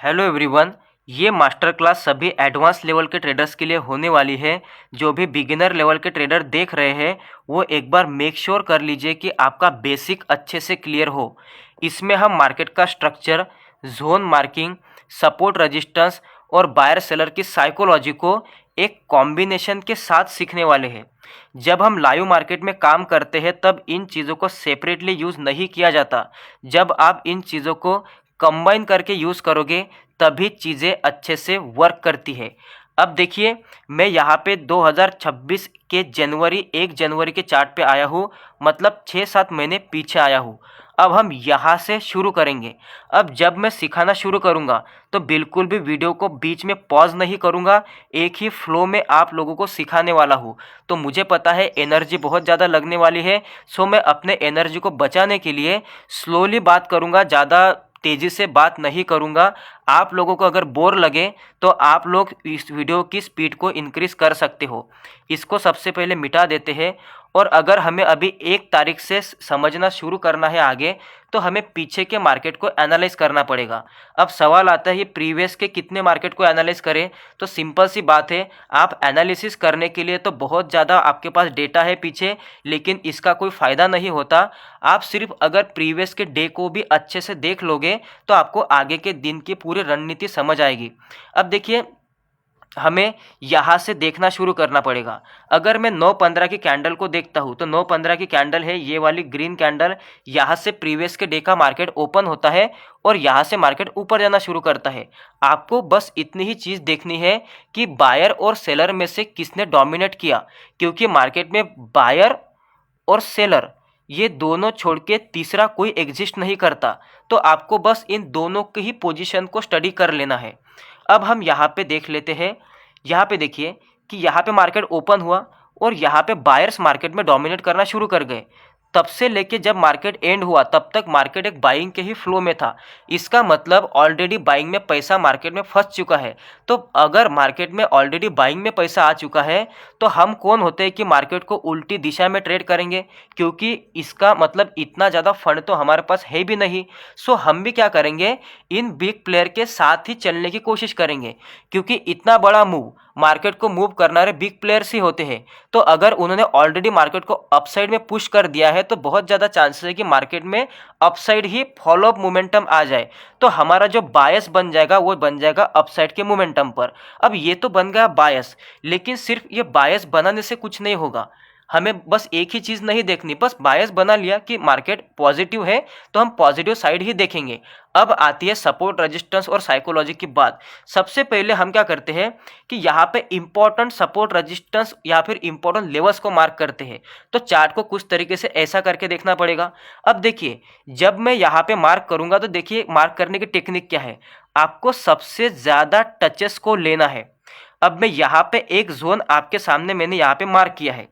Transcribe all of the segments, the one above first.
Hello everyone. ये master class सभी advance level के ट्रेडर्स के लिए होने वाली है। जो भी बिगिनर लेवल के ट्रेडर देख रहे हैं वो एक बार मेक श्योर कर लीजिए कि आपका बेसिक अच्छे से क्लियर हो। इसमें हम मार्केट का structure, zone marking, support resistance और बायर सेलर की साइकोलॉजी को एक कॉम्बिनेशन के साथ सीखने वाले हैं। जब हम लाइव मार्केट में काम करते हैं तब इन चीज़ों को सेपरेटली यूज़ नहीं किया जाता। जब आप इन चीज़ों को कंबाइन करके यूज़ करोगे तभी चीज़ें अच्छे से वर्क करती है। अब देखिए, मैं यहाँ पे 2026 के जनवरी 1 जनवरी के चार्ट पे आया हूँ, मतलब 6-7 महीने पीछे आया हूँ। अब हम यहाँ से शुरू करेंगे। अब जब मैं सिखाना शुरू करूँगा तो बिल्कुल भी वीडियो को बीच में पॉज नहीं करूँगा, एक ही फ्लो में आप लोगों को सिखाने वाला हूँ। तो मुझे पता है एनर्जी बहुत ज़्यादा लगने वाली है, सो मैं अपने एनर्जी को बचाने के लिए स्लोली बात करूँगा, ज़्यादा तेज़ी से बात नहीं करूँगा। आप लोगों को अगर बोर लगे तो आप लोग इस वीडियो की स्पीड को इंक्रीज कर सकते हो। इसको सबसे पहले मिटा देते हैं। और अगर हमें अभी 1 तारीख से समझना शुरू करना है आगे, तो हमें पीछे के मार्केट को एनालाइज करना पड़ेगा। अब सवाल आता है ये प्रीवियस के कितने मार्केट को एनालाइज करें। तो सिंपल सी बात है, आप एनालिसिस करने के लिए तो बहुत ज़्यादा आपके पास डेटा है पीछे, लेकिन इसका कोई फ़ायदा नहीं होता। आप सिर्फ अगर प्रीवियस के डे को भी अच्छे से देख लोगे तो आपको आगे के दिन की पूरी रणनीति समझ आएगी। अब देखिए, हमें यहाँ से देखना शुरू करना पड़ेगा। अगर मैं 9-15 की कैंडल को देखता हूँ तो 9-15 की कैंडल है ये वाली ग्रीन कैंडल। यहाँ से प्रीवियस के डे का मार्केट ओपन होता है और यहाँ से मार्केट ऊपर जाना शुरू करता है। आपको बस इतनी ही चीज़ देखनी है कि बायर और सेलर में से किसने डोमिनेट किया, क्योंकि मार्केट में बायर और सेलर ये दोनों छोड़ के तीसरा कोई एग्जिस्ट नहीं करता। तो आपको बस इन दोनों के ही पोजीशन को स्टडी कर लेना है। अब हम यहाँ पे देख लेते हैं। यहाँ पे देखिए कि यहाँ पे मार्केट ओपन हुआ और यहाँ पे बायर्स मार्केट में डोमिनेट करना शुरू कर गए। तब से लेके जब मार्केट एंड हुआ तब तक मार्केट एक बाइंग के ही फ्लो में था। इसका मतलब ऑलरेडी बाइंग में पैसा मार्केट में फंस चुका है। तो अगर मार्केट में ऑलरेडी बाइंग में पैसा आ चुका है तो हम कौन होते हैं कि मार्केट को उल्टी दिशा में ट्रेड करेंगे, क्योंकि इसका मतलब इतना ज़्यादा फंड तो हमारे पास है भी नहीं। सो हम भी क्या करेंगे, इन बिग प्लेयर के साथ ही चलने की कोशिश करेंगे, क्योंकि इतना बड़ा मूव मार्केट को मूव करना रहे बिग प्लेयर्स ही होते हैं। तो अगर उन्होंने ऑलरेडी मार्केट को अपसाइड में पुश कर दिया है तो बहुत ज़्यादा चांसेस है कि मार्केट में अपसाइड ही फॉलो अप मोमेंटम आ जाए। तो हमारा जो बायस बन जाएगा वो बन जाएगा अपसाइड के मोमेंटम पर। अब ये तो बन गया बायस, लेकिन सिर्फ ये बायस बनाने से कुछ नहीं होगा। हमें बस एक ही चीज़ नहीं देखनी, बस बायस बना लिया कि मार्केट पॉजिटिव है तो हम पॉजिटिव साइड ही देखेंगे। अब आती है सपोर्ट रेजिस्टेंस और साइकोलॉजी की बात। सबसे पहले हम क्या करते हैं कि यहाँ पे इंपॉर्टेंट सपोर्ट रेजिस्टेंस या फिर इंपॉर्टेंट लेवल्स को मार्क करते हैं। तो चार्ट को कुछ तरीके से ऐसा करके देखना पड़ेगा। अब देखिए, जब मैं यहाँ पे मार्क करूँगा तो देखिए मार्क करने की टेक्निक क्या है। आपको सबसे ज़्यादा टचेस को लेना है। अब मैं यहाँ पे एक जोन आपके सामने मैंने यहाँ पे मार्क किया है।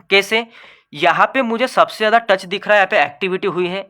कैसे? यहाँ पे मुझे सबसे ज़्यादा टच दिख रहा है, यहाँ पे एक्टिविटी हुई है,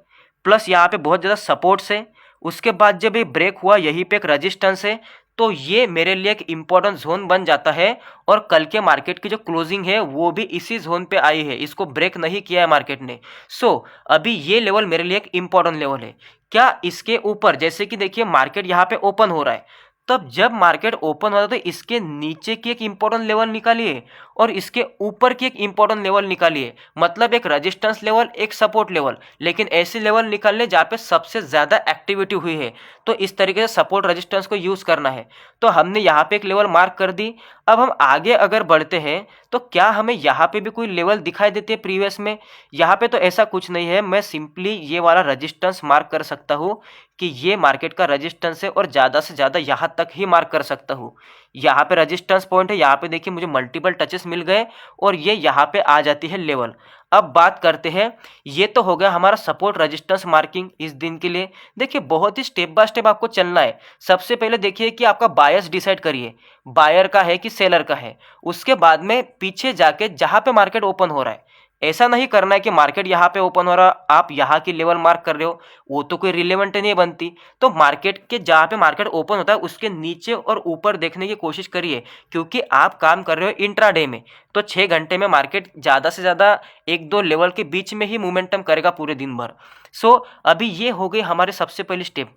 प्लस यहाँ पे बहुत ज़्यादा सपोर्ट्स है। उसके बाद जब ये ब्रेक हुआ यहीं पे एक रेजिस्टेंस है। तो ये मेरे लिए एक इम्पॉर्टेंट जोन बन जाता है। और कल के मार्केट की जो क्लोजिंग है वो भी इसी जोन पे आई है, इसको ब्रेक नहीं किया है मार्केट ने। सो अभी ये लेवल मेरे लिए एक इम्पॉर्टेंट लेवल है। क्या इसके ऊपर, जैसे कि देखिए मार्केट यहाँ पे ओपन हो रहा है, तब जब मार्केट ओपन होता है तो इसके नीचे की एक इंपॉर्टेंट लेवल निकालिए और इसके ऊपर की एक इंपॉर्टेंट लेवल निकालिए। मतलब एक रेजिस्टेंस लेवल, एक सपोर्ट लेवल, लेकिन ऐसे लेवल निकालने जहाँ पे सबसे ज़्यादा एक्टिविटी हुई है। तो इस तरीके से सपोर्ट रेजिस्टेंस को यूज़ करना है। तो हमने यहाँ पे एक लेवल मार्क कर दी। अब हम आगे अगर बढ़ते हैं तो क्या हमें यहाँ पे भी कोई लेवल दिखाई देते हैं प्रीवियस में? यहाँ पे तो ऐसा कुछ नहीं है। मैं सिंपली ये वाला रेजिस्टेंस मार्क कर सकता हूँ कि ये मार्केट का रेजिस्टेंस है और ज़्यादा से ज़्यादा यहाँ तक ही मार्क कर सकता हूँ। यहाँ पे रेजिस्टेंस पॉइंट है, यहाँ पे देखिए मुझे मल्टीपल टचेस मिल गए और ये यहाँ पे आ जाती है लेवल। अब बात करते हैं, ये तो हो गया हमारा सपोर्ट रेजिस्टेंस मार्किंग इस दिन के लिए। देखिए बहुत ही स्टेप बाय स्टेप आपको चलना है। सबसे पहले देखिए कि आपका बायस डिसाइड करिए, बायर का है कि सेलर का है। उसके बाद में पीछे जाके जहाँ पे मार्केट ओपन हो रहा है, ऐसा नहीं करना है कि मार्केट यहाँ पे ओपन हो रहा आप यहाँ की लेवल मार्क कर रहे हो, वो तो कोई रिलेवेंट नहीं बनती। तो मार्केट के जहाँ पे मार्केट ओपन होता है उसके नीचे और ऊपर देखने की कोशिश करिए, क्योंकि आप काम कर रहे हो इंट्राडे में। तो 6 घंटे में मार्केट ज़्यादा से ज़्यादा 1-2 लेवल के बीच में ही मोमेंटम करेगा पूरे दिन भर। सो अभी ये हो गई हमारे सबसे पहली स्टेप।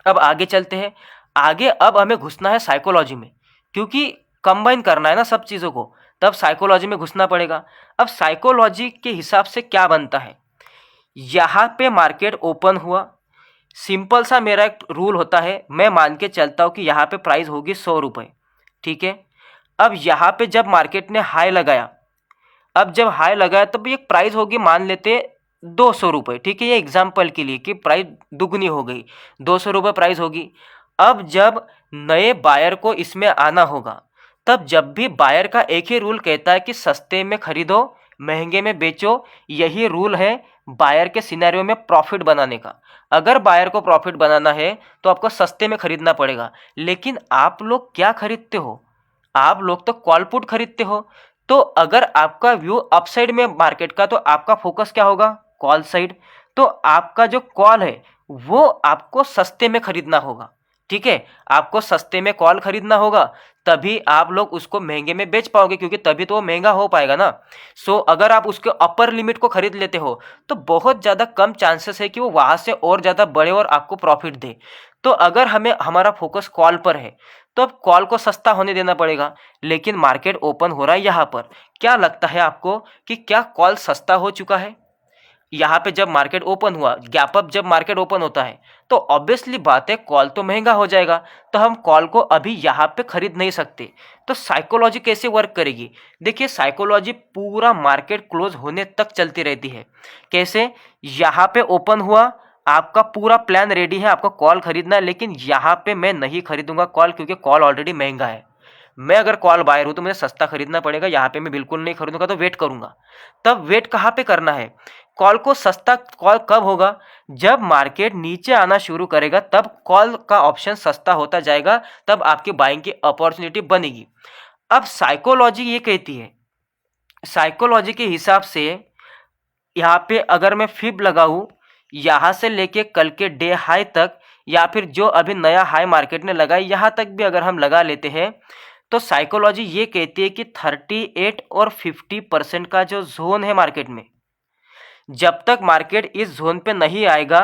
अब आगे चलते हैं। आगे अब हमें घुसना है साइकोलॉजी में, क्योंकि कंबाइन करना है ना सब चीज़ों को, तब साइकोलॉजी में घुसना पड़ेगा। अब साइकोलॉजी के हिसाब से क्या बनता है, यहाँ पे मार्केट ओपन हुआ, सिंपल सा मेरा एक रूल होता है, मैं मान के चलता हूँ कि यहाँ पे प्राइस होगी 100 रुपये, ठीक है। अब यहाँ पे जब मार्केट ने हाई लगाया, अब जब हाई लगाया तब ये प्राइस होगी, मान लेते 200 रुपये, ठीक है, ये एग्जाम्पल के लिए कि प्राइस दुगनी हो गई, 200 रुपये प्राइस होगी। अब जब नए बायर को इसमें आना होगा, तब जब भी बायर का एक ही रूल कहता है कि सस्ते में खरीदो महंगे में बेचो, यही रूल है बायर के सिनेरियो में प्रॉफिट बनाने का। अगर बायर को प्रॉफिट बनाना है तो आपको सस्ते में खरीदना पड़ेगा, लेकिन आप लोग क्या खरीदते हो, आप लोग तो कॉल पुट खरीदते हो। तो अगर आपका व्यू अपसाइड में मार्केट का, तो आपका फोकस क्या होगा, कॉल साइड। तो आपका जो कॉल है वो आपको सस्ते में खरीदना होगा, ठीक है, आपको सस्ते में कॉल खरीदना होगा, तभी आप लोग उसको महंगे में बेच पाओगे, क्योंकि तभी तो वो महंगा हो पाएगा ना। सो अगर आप उसके अपर लिमिट को खरीद लेते हो तो बहुत ज़्यादा कम चांसेस है कि वो वहाँ से और ज़्यादा बढ़े और आपको प्रॉफिट दे। तो अगर हमें हमारा फोकस कॉल पर है तो अब कॉल को सस्ता होने देना पड़ेगा, लेकिन मार्केट ओपन हो रहा है यहाँ पर। क्या लगता है आपको कि क्या कॉल सस्ता हो चुका है? यहाँ पे जब मार्केट ओपन हुआ, गैप अप जब मार्केट ओपन होता है तो ऑब्वियसली बात है कॉल तो महंगा हो जाएगा, तो हम कॉल को अभी यहाँ पे खरीद नहीं सकते। तो साइकोलॉजी कैसे वर्क करेगी, देखिए साइकोलॉजी पूरा मार्केट क्लोज होने तक चलती रहती है। कैसे, यहाँ पे ओपन हुआ, आपका पूरा प्लान रेडी है, आपको कॉल खरीदना है, लेकिन यहाँ पे मैं नहीं खरीदूंगा कॉल, क्योंकि कॉल ऑलरेडी महंगा है। मैं अगर कॉल बायर हूँ तो मुझे सस्ता खरीदना पड़ेगा, यहाँ पे मैं बिल्कुल नहीं खरीदूंगा, तो वेट करूंगा। तब वेट कहाँ पे करना है, कॉल को सस्ता, कॉल कब होगा, जब मार्केट नीचे आना शुरू करेगा, तब कॉल का ऑप्शन सस्ता होता जाएगा, तब आपकी बाइंग की अपॉर्चुनिटी बनेगी। अब साइकोलॉजी ये कहती है, साइकोलॉजी के हिसाब से यहाँ पे अगर मैं फिब लगाऊं, यहाँ से लेके कल के डे हाई तक, या फिर जो अभी नया हाई मार्केट ने लगाई यहाँ तक भी अगर हम लगा लेते हैं, तो साइकोलॉजी ये कहती है कि 38 और 50% का जो जोन है मार्केट में, जब तक मार्केट इस जोन पे नहीं आएगा,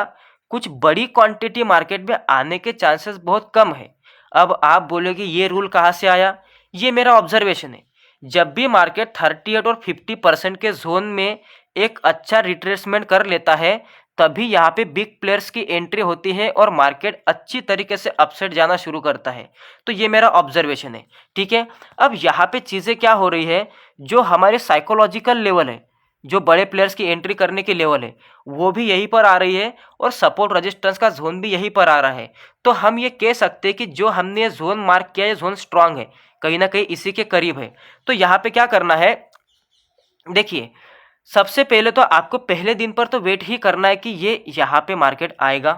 कुछ बड़ी क्वांटिटी मार्केट में आने के चांसेस बहुत कम है। अब आप बोलोगे ये रूल कहाँ से आया, ये मेरा ऑब्जर्वेशन है। जब भी मार्केट 38 और 50% के जोन में एक अच्छा रिट्रेसमेंट कर लेता है, तभी यहाँ पे बिग प्लेयर्स की एंट्री होती है और मार्केट अच्छी तरीके से अपसाइड जाना शुरू करता है। तो ये मेरा ऑब्जर्वेशन है, ठीक है। अब यहाँ पे चीज़ें क्या हो रही है, जो हमारे साइकोलॉजिकल लेवल है, जो बड़े प्लेयर्स की एंट्री करने की लेवल है, वो भी यहीं पर आ रही है, और सपोर्ट रेजिस्टेंस का जोन भी यहीं पर आ रहा है। तो हम ये कह सकते हैं कि जो हमने ये जोन मार्क किया है, जोन स्ट्रांग है, कहीं ना कहीं इसी के करीब है। तो यहाँ पे क्या करना है, देखिए सबसे पहले तो आपको पहले दिन पर तो वेट ही करना है कि ये यहाँ पे मार्केट आएगा,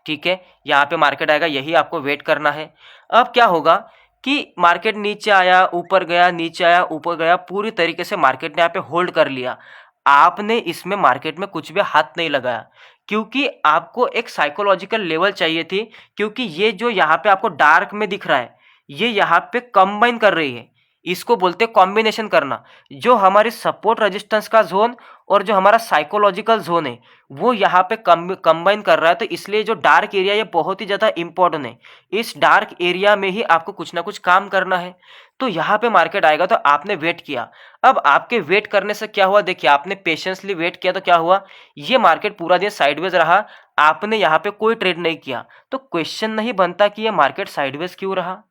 ठीक है, यहाँ पे मार्केट आएगा, यही आपको वेट करना है। अब क्या होगा कि मार्केट नीचे आया ऊपर गया, नीचे आया ऊपर गया, पूरी तरीके से मार्केट ने यहाँ पे होल्ड कर लिया। आपने इसमें मार्केट में कुछ भी हाथ नहीं लगाया, क्योंकि आपको एक साइकोलॉजिकल लेवल चाहिए थी, क्योंकि ये जो यहाँ पे आपको डार्क में दिख रहा है, ये यहाँ पे कंबाइन कर रही है, इसको बोलते हैं कॉम्बिनेशन करना। जो हमारी सपोर्ट रेजिस्टेंस का जोन और जो हमारा साइकोलॉजिकल जोन है, वो यहाँ पे कंबाइन कर रहा है। तो इसलिए जो डार्क एरिया ये बहुत ही ज़्यादा इंपॉर्टेंट है, इस डार्क एरिया में ही आपको कुछ ना कुछ काम करना है। तो यहाँ पे मार्केट आएगा, तो आपने वेट किया। अब आपके वेट करने से क्या हुआ, देखिए आपने पेशेंसली वेट किया तो क्या हुआ, ये मार्केट पूरा दिन साइडवेज रहा, आपने यहाँ पे कोई ट्रेड नहीं किया। तो क्वेश्चन नहीं बनता कि ये मार्केट साइडवेज क्यों रहा।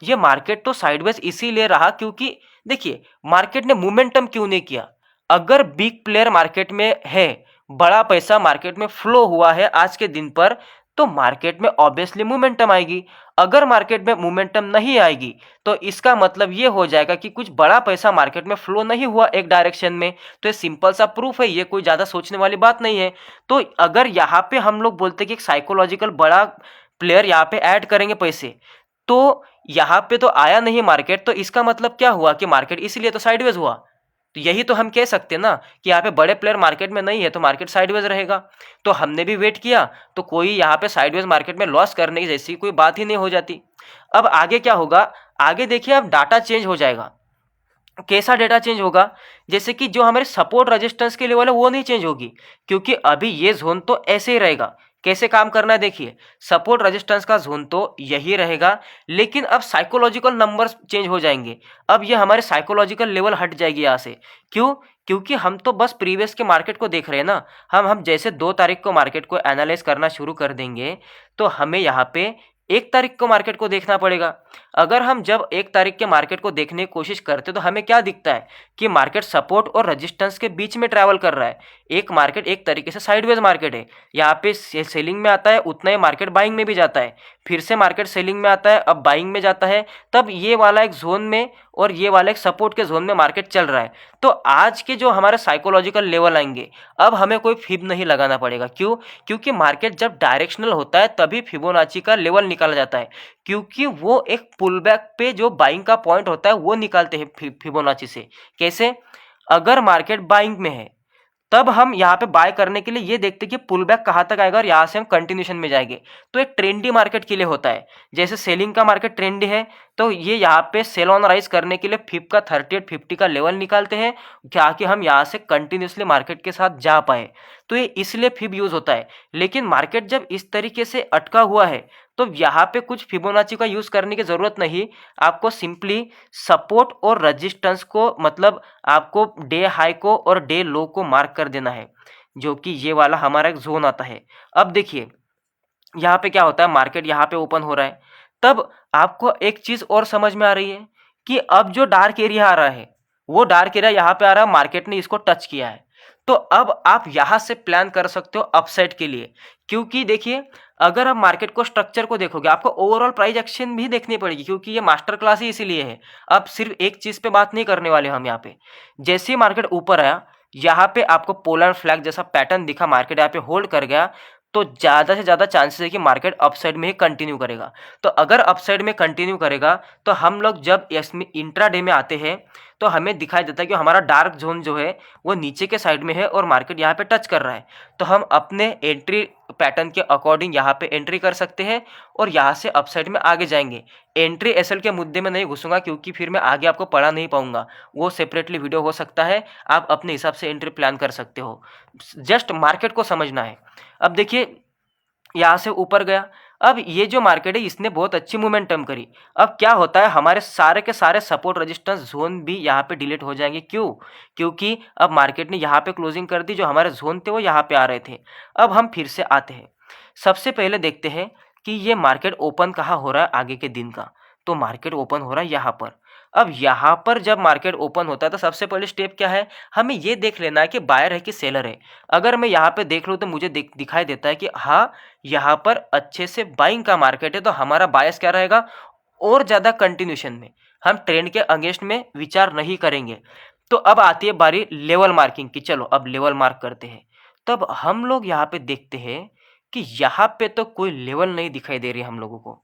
ये मार्केट तो साइडवेज इसीलिए रहा क्योंकि देखिए मार्केट ने मोमेंटम क्यों नहीं किया। अगर बिग प्लेयर मार्केट में है, बड़ा पैसा मार्केट में फ्लो हुआ है आज के दिन पर, तो मार्केट में ऑब्वियसली मोमेंटम आएगी। अगर मार्केट में मोमेंटम नहीं आएगी तो इसका मतलब ये हो जाएगा कि कुछ बड़ा पैसा मार्केट में फ्लो नहीं हुआ एक डायरेक्शन में। तो ये सिंपल सा प्रूफ है, ये कोई ज़्यादा सोचने वाली बात नहीं है। तो अगर यहाँ पे हम लोग बोलते कि एक साइकोलॉजिकल बड़ा प्लेयर यहाँ पे ऐड करेंगे पैसे, तो यहाँ पे तो आया नहीं मार्केट, तो इसका मतलब क्या हुआ कि मार्केट इसलिए तो साइडवेज हुआ। तो यही तो हम कह सकते हैं ना कि यहाँ पे बड़े प्लेयर मार्केट में नहीं है तो मार्केट साइडवेज रहेगा। तो हमने भी वेट किया, तो कोई यहाँ पे साइडवेज मार्केट में लॉस करने की जैसी कोई बात ही नहीं हो जाती। अब आगे क्या होगा, आगे देखिए अब डाटा चेंज हो जाएगा। कैसा डेटा चेंज होगा, जैसे कि जो हमारे सपोर्ट रेजिस्टेंस के लेवल है वो नहीं चेंज होगी, क्योंकि अभी ये जोन तो ऐसे ही रहेगा। कैसे काम करना है देखिए, सपोर्ट रेजिस्टेंस का जोन तो यही रहेगा, लेकिन अब साइकोलॉजिकल नंबर्स चेंज हो जाएंगे। अब ये हमारे साइकोलॉजिकल लेवल हट जाएगी यहाँ से। क्यों? क्योंकि हम तो बस प्रीवियस के मार्केट को देख रहे हैं ना। हम जैसे 2 तारीख को मार्केट को एनालाइज करना शुरू कर देंगे तो हमें यहाँ पे 1 तारीख को मार्केट को देखना पड़ेगा। अगर हम जब 1 तारीख के मार्केट को देखने की कोशिश करते तो हमें क्या दिखता है कि मार्केट सपोर्ट और रेजिस्टेंस के बीच में ट्रैवल कर रहा है। एक मार्केट एक तरीके से साइडवेज मार्केट है, यहाँ पे सेलिंग में आता है, उतना ही मार्केट बाइंग में भी जाता है, फिर से मार्केट सेलिंग में आता है, अब बाइंग में जाता है, तब ये वाला एक जोन में और ये वाला एक सपोर्ट के जोन में मार्केट चल रहा है। तो आज के जो हमारे साइकोलॉजिकल लेवल आएंगे, अब हमें कोई फिब नहीं लगाना पड़ेगा। क्यों? क्योंकि मार्केट जब डायरेक्शनल होता है तभी फिबोनाची का लेवल निकाला जाता है, क्योंकि वो एक पुलबैक पे जो बाइंग का पॉइंट होता है वो निकालते हैं फिबोनाची से। कैसे? अगर मार्केट बाइंग में है तब हम यहाँ पे बाय करने के लिए ये देखते हैं कि पुल बैक कहाँ तक आएगा और यहाँ से हम कंटिन्यूशन में जाएंगे। तो एक ट्रेंडी मार्केट के लिए होता है, जैसे सेलिंग का मार्केट ट्रेंडी है तो ये यहाँ पे सेल ऑन राइज करने के लिए फिप का 3850 का लेवल निकालते हैं क्या कि हम यहाँ से कंटिन्यूसली मार्केट के साथ जा पाए। तो ये इसलिए फिब यूज होता है। लेकिन मार्केट जब इस तरीके से अटका हुआ है तो यहाँ पे कुछ फिबोनाची का यूज करने की जरूरत नहीं, आपको सिंपली सपोर्ट और रेजिस्टेंस को, मतलब आपको डे हाई को और डे लो को मार्क कर देना है, जो कि ये वाला हमारा एक जोन आता है। अब देखिए यहाँ पे क्या होता है, मार्केट यहाँ पे ओपन हो रहा है, तब आपको एक चीज और समझ में आ रही है कि अब जो डार्क एरिया आ रहा है वो डार्क एरिया यहाँ पे आ रहा है, मार्केट ने इसको टच किया है। तो अब आप यहां से प्लान कर सकते हो अपसाइड के लिए। क्योंकि देखिए अगर आप मार्केट को स्ट्रक्चर को देखोगे आपको ओवरऑल प्राइस एक्शन भी देखनी पड़ेगी, क्योंकि ये मास्टर क्लास ही इसीलिए है। अब सिर्फ एक चीज पे बात नहीं करने वाले हम यहाँ पे। जैसे ही मार्केट ऊपर आया यहाँ पे आपको पोलर फ्लैग जैसा पैटर्न दिखा, मार्केट यहाँ पे होल्ड कर गया, तो ज़्यादा से ज़्यादा चांसेस है कि मार्केट अपसाइड में ही कंटिन्यू करेगा। तो अगर अपसाइड में कंटिन्यू करेगा तो हम लोग जब इसमें इंट्राडे में आते हैं तो हमें दिखाई देता है कि हमारा डार्क जोन जो है वो नीचे के साइड में है और मार्केट यहाँ पे टच कर रहा है। तो हम अपने एंट्री पैटर्न के अकॉर्डिंग यहाँ पे एंट्री कर सकते हैं और यहाँ से अपसाइड में आगे जाएंगे। एंट्री एसएल के मुद्दे में नहीं घुसूंगा क्योंकि फिर मैं आगे आपको पढ़ा नहीं पाऊंगा, वो सेपरेटली वीडियो हो सकता है, आप अपने हिसाब से एंट्री प्लान कर सकते हो। जस्ट मार्केट को समझना है। अब देखिए यहाँ से ऊपर गया, अब ये जो मार्केट है इसने बहुत अच्छी मोमेंटम करी। अब क्या होता है, हमारे सारे के सारे सपोर्ट रेजिस्टेंस जोन भी यहाँ पे डिलीट हो जाएंगे। क्यों? क्योंकि अब मार्केट ने यहाँ पे क्लोजिंग कर दी, जो हमारे जोन थे वो यहाँ पे आ रहे थे। अब हम फिर से आते हैं, सबसे पहले देखते हैं कि ये मार्केट ओपन कहाँ हो रहा है आगे के दिन का। तो मार्केट ओपन हो रहा है यहाँ पर। अब यहाँ पर जब मार्केट ओपन होता है तो सबसे पहले स्टेप क्या है, हमें ये देख लेना है कि बायर है कि सेलर है। अगर मैं यहाँ पे देख लूँ तो मुझे दिखाई देता है कि हाँ यहाँ पर अच्छे से बाइंग का मार्केट है, तो हमारा बायस क्या रहेगा, और ज़्यादा कंटिन्यूशन में। हम ट्रेंड के अगेंस्ट में विचार नहीं करेंगे। तो अब आती है बारी लेवल मार्किंग की। चलो अब लेवल मार्क करते हैं। तब हम लोग यहाँ पे देखते हैं कि यहाँ पे तो कोई लेवल नहीं दिखाई दे रही हम लोगों को,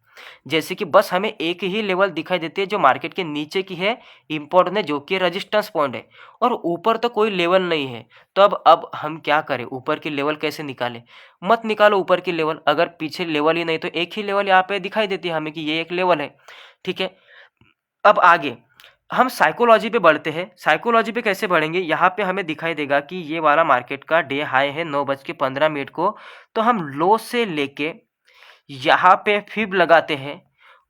जैसे कि बस हमें एक ही लेवल दिखाई देती है जो मार्केट के नीचे की है, इम्पोर्टेंट है, जो कि रेजिस्टेंस पॉइंट है, और ऊपर तो कोई लेवल नहीं है। तो अब हम क्या करें, ऊपर की लेवल कैसे निकालें? मत निकालो ऊपर की लेवल, अगर पीछे लेवल ही नहीं तो एक ही लेवल यहाँ पे दिखाई देती है हमें कि ये एक लेवल है। ठीक है, अब आगे हम साइकोलॉजी पे बढ़ते हैं। साइकोलॉजी पे कैसे बढ़ेंगे, यहाँ पे हमें दिखाई देगा कि ये वाला मार्केट का डे हाई है 9:15 को। तो हम लो से लेके यहाँ पे फिब लगाते हैं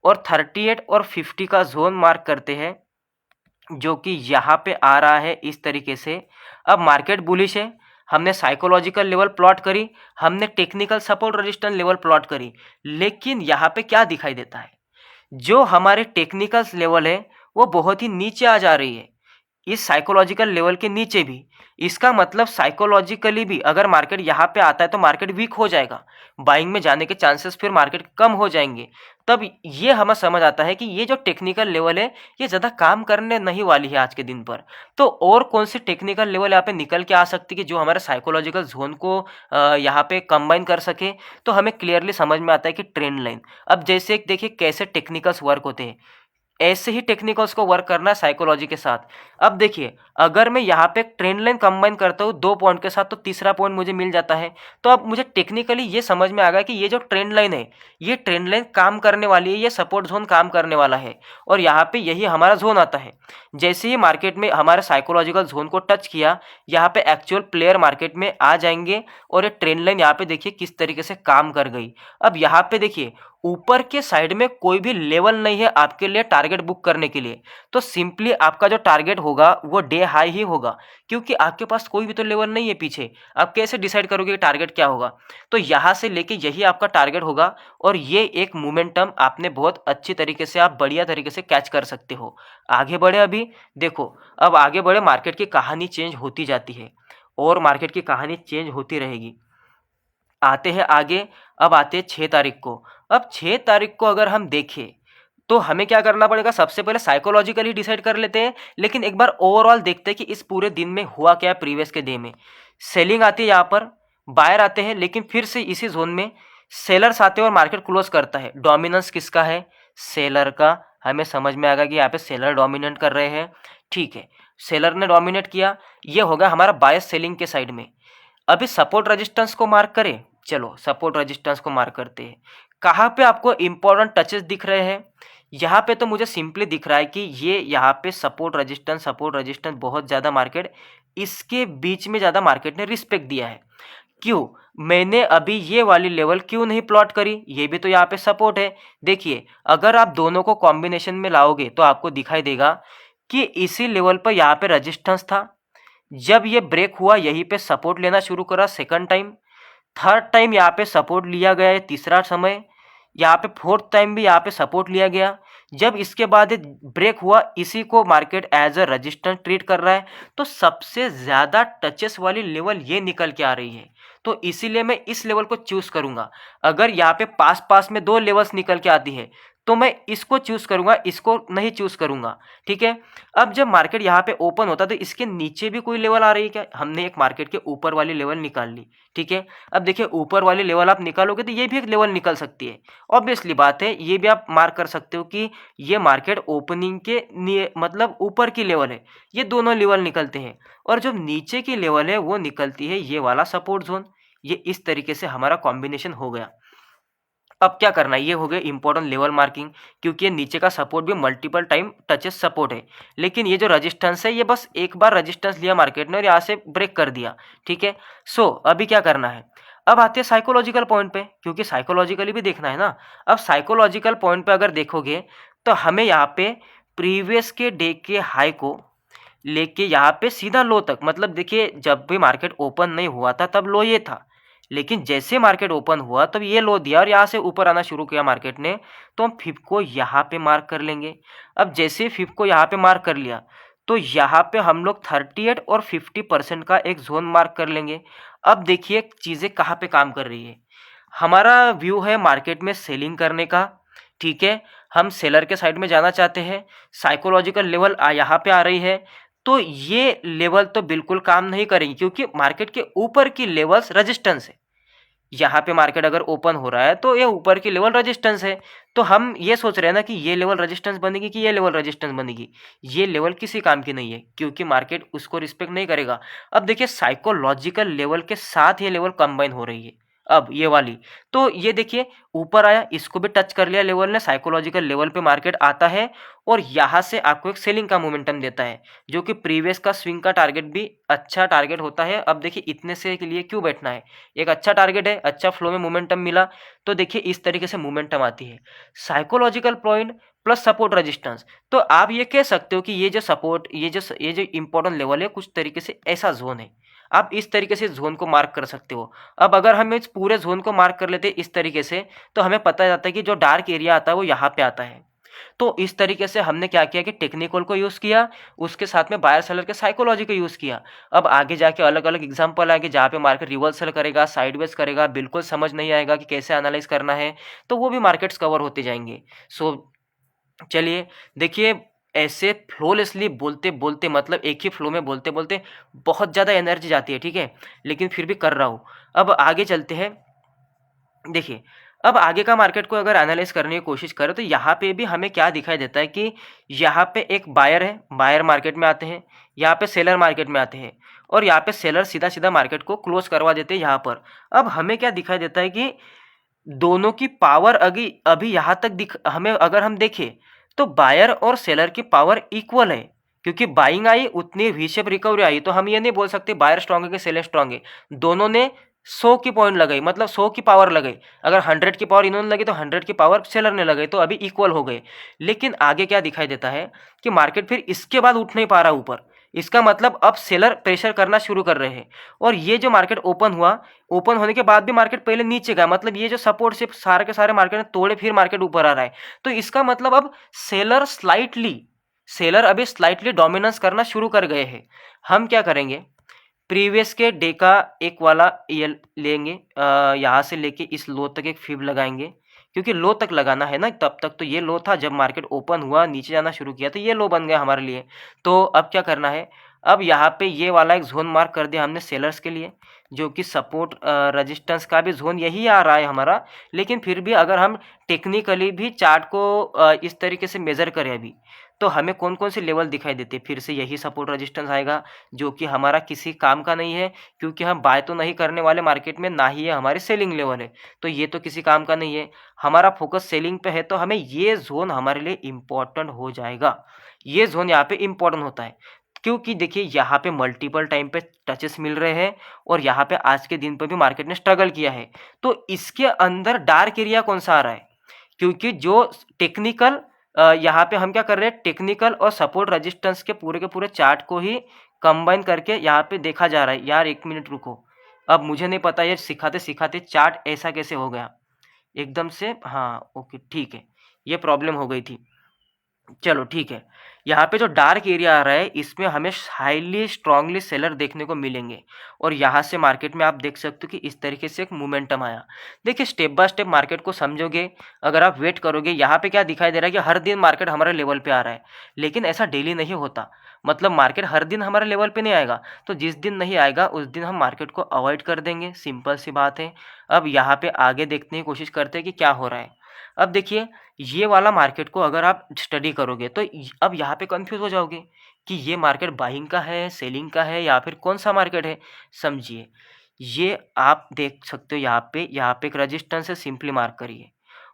और 38 और 50 का जोन मार्क करते हैं, जो कि यहाँ पे आ रहा है इस तरीके से। अब मार्केट बुलिश है, हमने साइकोलॉजिकल लेवल प्लॉट करी, हमने technical support resistance level plot करी, लेकिन यहाँ पे क्या दिखाई देता है, जो हमारे टेक्निकल लेवल है वो बहुत ही नीचे आ जा रही है, इस साइकोलॉजिकल लेवल के नीचे भी। इसका मतलब साइकोलॉजिकली भी अगर मार्केट यहाँ पे आता है तो मार्केट वीक हो जाएगा, बाइंग में जाने के चांसेस फिर मार्केट कम हो जाएंगे। तब ये हमें समझ आता है कि ये जो टेक्निकल लेवल है ये ज़्यादा काम करने नहीं वाली है आज के दिन पर। तो और कौन सी टेक्निकल लेवल यहाँ पे निकल के आ सकती है कि जो हमारे साइकोलॉजिकल जोन को यहाँ पे कंबाइन कर सके। तो हमें क्लियरली समझ में आता है कि ट्रेंड लाइन। अब जैसे देखिए कैसे टेक्निकल्स वर्क होते हैं। ऐसे ही टेक्निकल्स को वर्क करना है साइकोलॉजी के साथ। अब देखिए, अगर मैं यहाँ पे ट्रेंड लाइन कंबाइन करता हूँ 2 पॉइंट के साथ तो तीसरा पॉइंट मुझे मिल जाता है। तो अब मुझे टेक्निकली ये समझ में आ गया कि ये जो ट्रेंड लाइन है, ये ट्रेंड लाइन काम करने वाली है, ये सपोर्ट जोन काम करने वाला है और यहाँ पे यही हमारा जोन आता है। जैसे ही मार्केट में हमारे साइकोलॉजिकल जोन को टच किया, यहाँ पे एक्चुअल प्लेयर मार्केट में आ जाएंगे और ये ट्रेंड लाइन यहाँ पे देखिए किस तरीके से काम कर गई। अब यहाँ पे देखिए ऊपर के साइड में कोई भी लेवल नहीं है आपके लिए टारगेट बुक करने के लिए, तो सिंपली आपका जो टारगेट होगा वो डे हाई ही होगा, क्योंकि आपके पास कोई भी तो लेवल नहीं है पीछे। आप कैसे डिसाइड करोगे कि टारगेट क्या होगा? तो यहाँ से लेके यही आपका टारगेट होगा और ये एक मोमेंटम आपने बहुत अच्छी तरीके से, आप बढ़िया तरीके से कैच कर सकते हो। आगे बढ़े, अभी देखो, अब आगे बढ़े, मार्केट की कहानी चेंज होती जाती है और मार्केट की कहानी चेंज होती रहेगी। आते हैं आगे, अब आते हैं 6 तारीख को। अब 6 तारीख को अगर हम देखें तो हमें क्या करना पड़ेगा? सबसे पहले साइकोलॉजिकली डिसाइड कर लेते हैं, लेकिन एक बार ओवरऑल देखते हैं कि इस पूरे दिन में हुआ क्या है। प्रीवियस के डे में सेलिंग आती है, यहाँ पर बायर आते हैं, लेकिन फिर से इसी जोन में सेलर्स आते हैं और मार्केट क्लोज करता है। डोमिनेंस किसका है? सेलर का। हमें समझ में आ गया कि यहाँ पे सेलर डोमिनेट कर रहे हैं। ठीक है, सेलर ने डोमिनेट किया, ये होगा हमारा बायस सेलिंग के साइड में। अभी सपोर्ट रेजिस्टेंस को मार्क करें, चलो सपोर्ट रेजिस्टेंस को मार्क करते हैं। कहाँ पे आपको इंपॉर्टेंट टचेस दिख रहे हैं? यहाँ पे तो मुझे सिंपली दिख रहा है कि ये यहाँ पे सपोर्ट रेजिस्टेंस बहुत ज़्यादा मार्केट, इसके बीच में ज़्यादा मार्केट ने रिस्पेक्ट दिया है। क्यों? मैंने अभी ये वाली लेवल क्यों नहीं प्लॉट करी? ये भी तो यहाँ पे सपोर्ट है। देखिए, अगर आप दोनों को कॉम्बिनेशन में लाओगे तो आपको दिखाई देगा कि इसी लेवल पर यहाँ पे रेजिस्टेंस था, जब ये ब्रेक हुआ यहीं पे सपोर्ट लेना शुरू करा सेकंड टाइम, थर्ड टाइम यहाँ पे सपोर्ट लिया गया है, तीसरा समय यहाँ पे फोर्थ टाइम भी यहाँ पे सपोर्ट लिया गया। जब इसके बाद ब्रेक हुआ, इसी को market as a resistance treat कर रहा है। तो सबसे ज़्यादा टचेस वाली लेवल ये निकल के आ रही है, तो इसीलिए मैं इस लेवल को चूज़ करूँगा। अगर यहाँ पे पास पास में 2 लेवल्स निकल के आती है तो मैं इसको चूज़ करूँगा, इसको नहीं चूज़ करूँगा। ठीक है, अब जब मार्केट यहाँ पे ओपन होता है तो इसके नीचे भी कोई लेवल आ रही है क्या? हमने एक मार्केट के ऊपर वाली लेवल निकाल ली। ठीक है, अब देखिए ऊपर वाली लेवल आप निकालोगे तो ये भी एक लेवल निकल सकती है। ऑब्वियसली बात है, ये भी आप मार्क कर सकते हो कि ये मार्केट ओपनिंग के मतलब ऊपर की लेवल है, ये दोनों लेवल निकलते हैं। और जो नीचे की लेवल है वो निकलती है ये वाला सपोर्ट जोन। ये इस तरीके से हमारा कॉम्बिनेशन हो गया। अब क्या करना है? ये हो गया इंपॉर्टेंट लेवल मार्किंग, क्योंकि ये नीचे का सपोर्ट भी मल्टीपल टाइम टचेस सपोर्ट है, लेकिन ये जो रेजिस्टेंस है ये बस एक बार रेजिस्टेंस लिया मार्केट ने और यहाँ से ब्रेक कर दिया। ठीक है, सो अभी क्या करना है? अब आते हैं साइकोलॉजिकल पॉइंट पे, क्योंकि साइकोलॉजिकली भी देखना है ना। अब साइकोलॉजिकल पॉइंट पे अगर देखोगे तो हमें यहाँ पे प्रीवियस के डे के हाई को लेके यहाँ पे सीधा लो तक, मतलब देखिए जब भी मार्केट ओपन नहीं हुआ था तब लो ये था, लेकिन जैसे मार्केट ओपन हुआ तब ये लो दिया और यहाँ से ऊपर आना शुरू किया मार्केट ने, तो हम फिप को यहाँ पे मार्क कर लेंगे। अब जैसे फिप को यहाँ पे मार्क कर लिया तो यहाँ पे हम लोग 38 और 50% का एक जोन मार्क कर लेंगे। अब देखिए चीज़ें कहाँ पे काम कर रही है। हमारा व्यू है मार्केट में सेलिंग करने का। ठीक है, हम सेलर के साइड में जाना चाहते हैं, साइकोलॉजिकल लेवल यहाँ पे आ रही है, तो ये लेवल तो बिल्कुल काम नहीं करेंगी, क्योंकि मार्केट के ऊपर की लेवल्स रेजिस्टेंस है। यहाँ पे मार्केट अगर ओपन हो रहा है तो ये ऊपर की लेवल रेजिस्टेंस है, तो हम ये सोच रहे हैं ना कि ये लेवल रेजिस्टेंस बनेगी कि ये लेवल रेजिस्टेंस बनेगी। ये लेवल किसी काम की नहीं है, क्योंकि मार्केट उसको रिस्पेक्ट नहीं करेगा। अब देखिए साइकोलॉजिकल लेवल के साथ ये लेवल कंबाइन हो रही है। अब ये वाली, तो ये देखिए ऊपर आया, इसको भी टच कर लिया लेवल ने, साइकोलॉजिकल लेवल पे मार्केट आता है और यहाँ से आपको एक सेलिंग का मोमेंटम देता है, जो कि प्रीवियस का स्विंग का टारगेट भी अच्छा टारगेट होता है। अब देखिए इतने से के लिए क्यों बैठना है, एक अच्छा टारगेट है, अच्छा फ्लो में मोमेंटम मिला, तो देखिए इस तरीके से मोमेंटम आती है। Psychological point plus support resistance, तो आप ये कह सकते हो कि ये जो सपोर्ट, ये जो इंपॉर्टेंट लेवल है कुछ तरीके से ऐसा जोन है। आप इस तरीके से जोन को मार्क कर सकते हो। अब अगर हम इस पूरे जोन को मार्क कर लेते इस तरीके से, तो हमें पता जाता है कि जो डार्क एरिया आता है वो यहाँ पे आता है। तो इस तरीके से हमने क्या किया कि टेक्निकल को यूज़ किया, उसके साथ में बायर सेलर के साइकोलॉजी को यूज़ किया। अब आगे जाके अलग अलग एग्जांपल आएंगे जहाँ पे मार्केट रिवर्सल करेगा, साइडवेज करेगा, बिल्कुल समझ नहीं आएगा कि कैसे एनालाइज करना है, तो वो भी मार्केट्स कवर होते जाएंगे। सो चलिए देखिए, ऐसे फ्लोलेसली बोलते बोलते, मतलब एक ही फ्लो में बोलते बोलते बहुत ज़्यादा एनर्जी जाती है। ठीक है, लेकिन फिर भी कर रहा हूँ। अब आगे चलते हैं। देखिए अब आगे का मार्केट को अगर एनालाइज करने की कोशिश करें तो यहाँ पे भी हमें क्या दिखाई देता है कि यहाँ पे एक बायर है, बायर मार्केट में आते हैं, यहाँ पे सेलर मार्केट में आते हैं और यहाँ पे सेलर सीधा सीधा मार्केट को क्लोज करवा देते हैं यहाँ पर। अब हमें क्या दिखाई देता है कि दोनों की पावर अभी अभी यहाँ तक हमें अगर हम देखें तो बायर और सेलर की पावर इक्वल है, क्योंकि बाइंग आई उतनी वी शेप रिकवरी आई, तो हम ये नहीं बोल सकते बायर स्ट्रांग है कि सेलर स्ट्रांग है। दोनों ने 100 की पॉइंट लगाई, मतलब 100 की पावर लगाई। अगर 100 की पावर इन्होंने लगी तो 100 की पावर सेलर ने लगाई, तो अभी इक्वल हो गए। लेकिन आगे क्या दिखाई देता है कि मार्केट फिर इसके बाद उठ नहीं पा रहा ऊपर, इसका मतलब अब सेलर प्रेशर करना शुरू कर रहे हैं। और ये जो मार्केट ओपन हुआ, ओपन होने के बाद भी मार्केट पहले नीचे गया, मतलब ये जो सपोर्ट से सारे के सारे मार्केट ने तोड़े फिर मार्केट ऊपर आ रहा है। तो इसका मतलब अब सेलर अभी स्लाइटली डोमिनेंस करना शुरू कर गए हैं। हम क्या करेंगे, प्रीवियस के डे का एक वाला ये लेंगे, यहाँ से लेके इस लो तक एक फिब लगाएंगे, क्योंकि लो तक लगाना है ना। तब तक तो ये लो था, जब मार्केट ओपन हुआ नीचे जाना शुरू किया तो ये लो बन गया हमारे लिए। तो अब क्या करना है, अब यहाँ पे ये वाला एक जोन मार्क कर दिया हमने सेलर्स के लिए, जो कि सपोर्ट रेजिस्टेंस का भी जोन यही आ रहा है हमारा। लेकिन फिर भी अगर हम टेक्निकली भी चार्ट को इस तरीके से मेज़र करें अभी, तो हमें कौन कौन से लेवल दिखाई देते हैं। फिर से यही सपोर्ट रेजिस्टेंस आएगा, जो कि हमारा किसी काम का नहीं है, क्योंकि हम बाय तो नहीं करने वाले मार्केट में, ना ही ये हमारे सेलिंग लेवल है, तो ये तो किसी काम का नहीं है। हमारा फोकस सेलिंग पे है, तो हमें ये जोन हमारे लिए इम्पोर्टेंट हो जाएगा। ये जोन यहाँ पे इम्पोर्टेंट होता है, क्योंकि देखिए यहाँ पे मल्टीपल टाइम पे टचेस मिल रहे हैं और यहाँ पे आज के दिन पे भी मार्केट ने स्ट्रगल किया है। तो इसके अंदर डार्क एरिया कौन सा आ रहा है, क्योंकि जो टेक्निकल यहाँ पे हम क्या कर रहे हैं, टेक्निकल और सपोर्ट रेजिस्टेंस के पूरे चार्ट को ही कंबाइन करके यहाँ पे देखा जा रहा है। यार एक मिनट रुको, अब मुझे नहीं पता ये सिखाते सिखाते चार्ट ऐसा कैसे हो गया एकदम से। हाँ ओके ठीक है, ये प्रॉब्लम हो गई थी। चलो ठीक है, यहाँ पे जो डार्क एरिया आ रहा है इसमें हमें हाईली स्ट्रांगली सेलर देखने को मिलेंगे। और यहाँ से मार्केट में आप देख सकते हो कि इस तरीके से एक मोमेंटम आया। देखिए स्टेप बाय स्टेप मार्केट को समझोगे, अगर आप वेट करोगे, यहाँ पे क्या दिखाई दे रहा है कि हर दिन मार्केट हमारे लेवल पे आ रहा है, लेकिन ऐसा डेली नहीं होता। मतलब मार्केट हर दिन हमारे लेवल पे नहीं आएगा, तो जिस दिन नहीं आएगा उस दिन हम मार्केट को अवॉइड कर देंगे, सिंपल सी बात है। अब यहाँ पे आगे देखने की कोशिश करते हैं कि क्या हो रहा है। अब देखिए ये वाला मार्केट को अगर आप स्टडी करोगे तो अब यहाँ पे कंफ्यूज हो जाओगे कि ये मार्केट बाइंग का है, सेलिंग का है, या फिर कौन सा मार्केट है। समझिए, ये आप देख सकते हो यहाँ पे एक रेजिस्टेंस है, सिंपली मार्क करिए।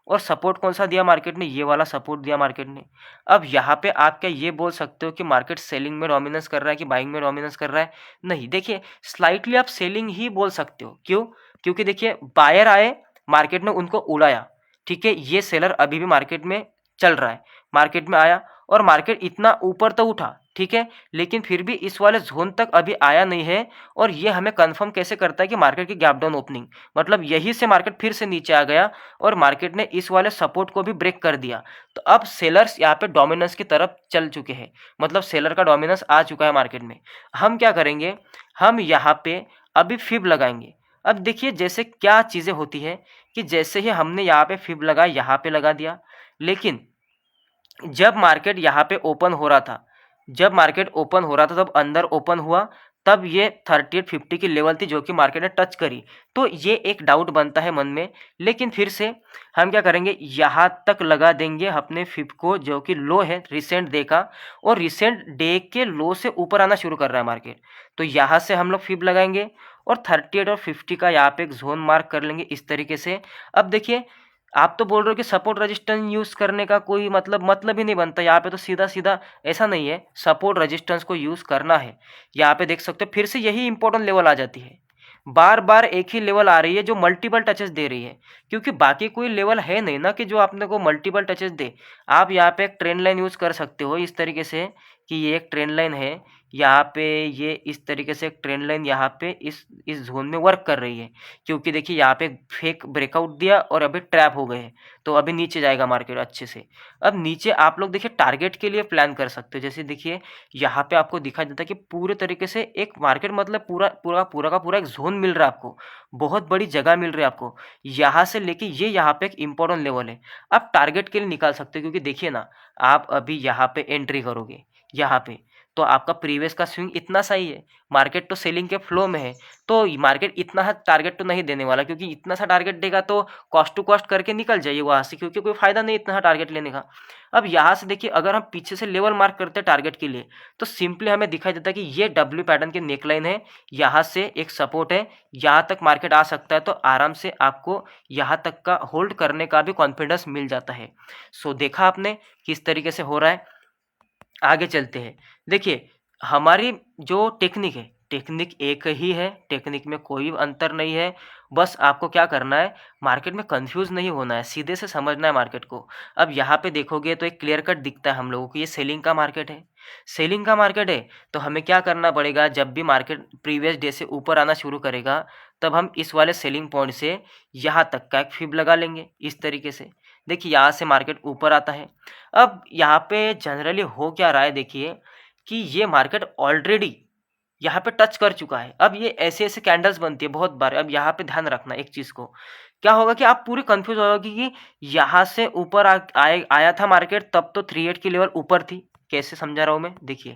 और सपोर्ट कौन सा दिया मार्केट ने, ये वाला सपोर्ट दिया मार्केट ने। अब यहाँ पे आप क्या ये बोल सकते हो कि मार्केट सेलिंग में डोमिनेंस कर रहा है कि बाइंग में डोमिनेंस कर रहा है? नहीं, देखिए स्लाइटली आप सेलिंग ही बोल सकते हो। क्यों? क्योंकि देखिए बायर आए, मार्केट ने उनको उड़ाया, ठीक है। ये सेलर अभी भी मार्केट में चल रहा है, मार्केट में आया और मार्केट इतना ऊपर तो उठा, ठीक है, लेकिन फिर भी इस वाले जोन तक अभी आया नहीं है। और ये हमें कंफर्म कैसे करता है कि मार्केट की गैप डाउन ओपनिंग, मतलब यही से मार्केट फिर से नीचे आ गया और मार्केट ने इस वाले सपोर्ट को भी ब्रेक कर दिया। तो अब सेलर्स यहाँ पे डोमिनेंस की तरफ चल चुके हैं, मतलब सेलर का डोमिनेंस आ चुका है मार्केट में। हम क्या करेंगे, हम यहाँ पे अभी फिब लगाएंगे। अब देखिए जैसे क्या चीज़ें होती है कि जैसे ही हमने यहाँ पे फिब लगाया, यहाँ पे लगा दिया, लेकिन जब मार्केट यहाँ पे ओपन हो रहा था, तब अंदर ओपन हुआ, तब ये 3850 की लेवल थी जो कि मार्केट ने टच करी। तो ये एक डाउट बनता है मन में, लेकिन फिर से हम क्या करेंगे, यहाँ तक लगा देंगे अपने फिब को, जो कि लो है रिसेंट डे का, और रिसेंट डे के लो से ऊपर आना शुरू कर रहा है मार्केट। तो यहाँ से हम लोग फिब लगाएंगे और 38 और 50 का यहाँ पे एक जोन मार्क कर लेंगे इस तरीके से। अब देखिए आप तो बोल रहे हो कि सपोर्ट रेजिस्टेंस यूज़ करने का कोई मतलब ही नहीं बनता। यहाँ पे तो सीधा सीधा ऐसा नहीं है, सपोर्ट रेजिस्टेंस को यूज़ करना है। यहाँ पे देख सकते हो फिर से यही इंपॉर्टेंट लेवल आ जाती है, बार बार एक ही लेवल आ रही है जो मल्टीपल टचेस दे रही है, क्योंकि बाकी कोई लेवल है नहीं ना कि जो आपने को मल्टीपल टचेस दे। आप यहाँ पे एक ट्रेंड लाइन यूज़ कर सकते हो इस तरीके से कि ये एक ट्रेंड लाइन है, यहाँ पे ये इस तरीके से एक ट्रेंड लाइन यहाँ पे इस जोन में वर्क कर रही है, क्योंकि देखिए यहाँ पे फेक ब्रेकआउट दिया और अभी ट्रैप हो गए हैं, तो अभी नीचे जाएगा मार्केट अच्छे से। अब नीचे आप लोग देखिए टारगेट के लिए प्लान कर सकते हो। जैसे देखिए यहाँ पे आपको दिखाई देता है कि पूरे तरीके से एक मार्केट, मतलब पूरा का पूरा एक जोन मिल रहा है आपको, बहुत बड़ी जगह मिल रही है आपको। यहाँ से लेके ये यहाँ पे एक इंपॉर्टेंट लेवल है, आप टारगेट के लिए निकाल सकते हो। क्योंकि देखिए ना, आप अभी यहाँ पे एंट्री करोगे यहाँ पे, तो आपका प्रीवियस का स्विंग इतना सही है, मार्केट तो सेलिंग के फ्लो में है, तो मार्केट इतना सा टारगेट तो नहीं देने वाला, क्योंकि इतना सा टारगेट देगा तो कॉस्ट टू कॉस्ट करके निकल जाइए वहाँ से, क्योंकि कोई फायदा नहीं इतना सा टारगेट लेने का। अब यहाँ से देखिए, अगर हम पीछे से लेवल मार्क करते हैं टारगेट के लिए, तो सिंपली हमें दिखाई देता है कि ये डब्ल्यू पैटर्न की नेकलाइन है, यहाँ से एक सपोर्ट है, यहाँ तक मार्केट आ सकता है, तो आराम से आपको यहाँ तक का होल्ड करने का भी कॉन्फिडेंस मिल जाता है। सो देखा आपने किस तरीके से हो रहा है। आगे चलते हैं। देखिए, हमारी जो टेक्निक है, टेक्निक एक ही है, टेक्निक में कोई अंतर नहीं है। बस आपको क्या करना है, मार्केट में कंफ्यूज नहीं होना है, सीधे से समझना है मार्केट को। अब यहाँ पे देखोगे तो एक क्लियर कट दिखता है हम लोगों को, ये सेलिंग का मार्केट है। सेलिंग का मार्केट है तो हमें क्या करना पड़ेगा, जब भी मार्केट प्रीवियस डे से ऊपर आना शुरू करेगा, तब हम इस वाले सेलिंग पॉइंट से यहाँ तक का एक फिब लगा लेंगे इस तरीके से। देखिए, यहाँ से मार्केट ऊपर आता है। अब यहाँ पे जनरली हो क्या रहा है, देखिए कि ये मार्केट ऑलरेडी यहाँ पे टच कर चुका है। अब ये ऐसे ऐसे कैंडल्स बनती है बहुत बार। अब यहाँ पे ध्यान रखना एक चीज़ को, क्या होगा कि आप पूरे कंफ्यूज होगा कि यहाँ से ऊपर आया था मार्केट, तब तो 38 की लेवल ऊपर थी। कैसे समझा रहा हूँ मैं, देखिए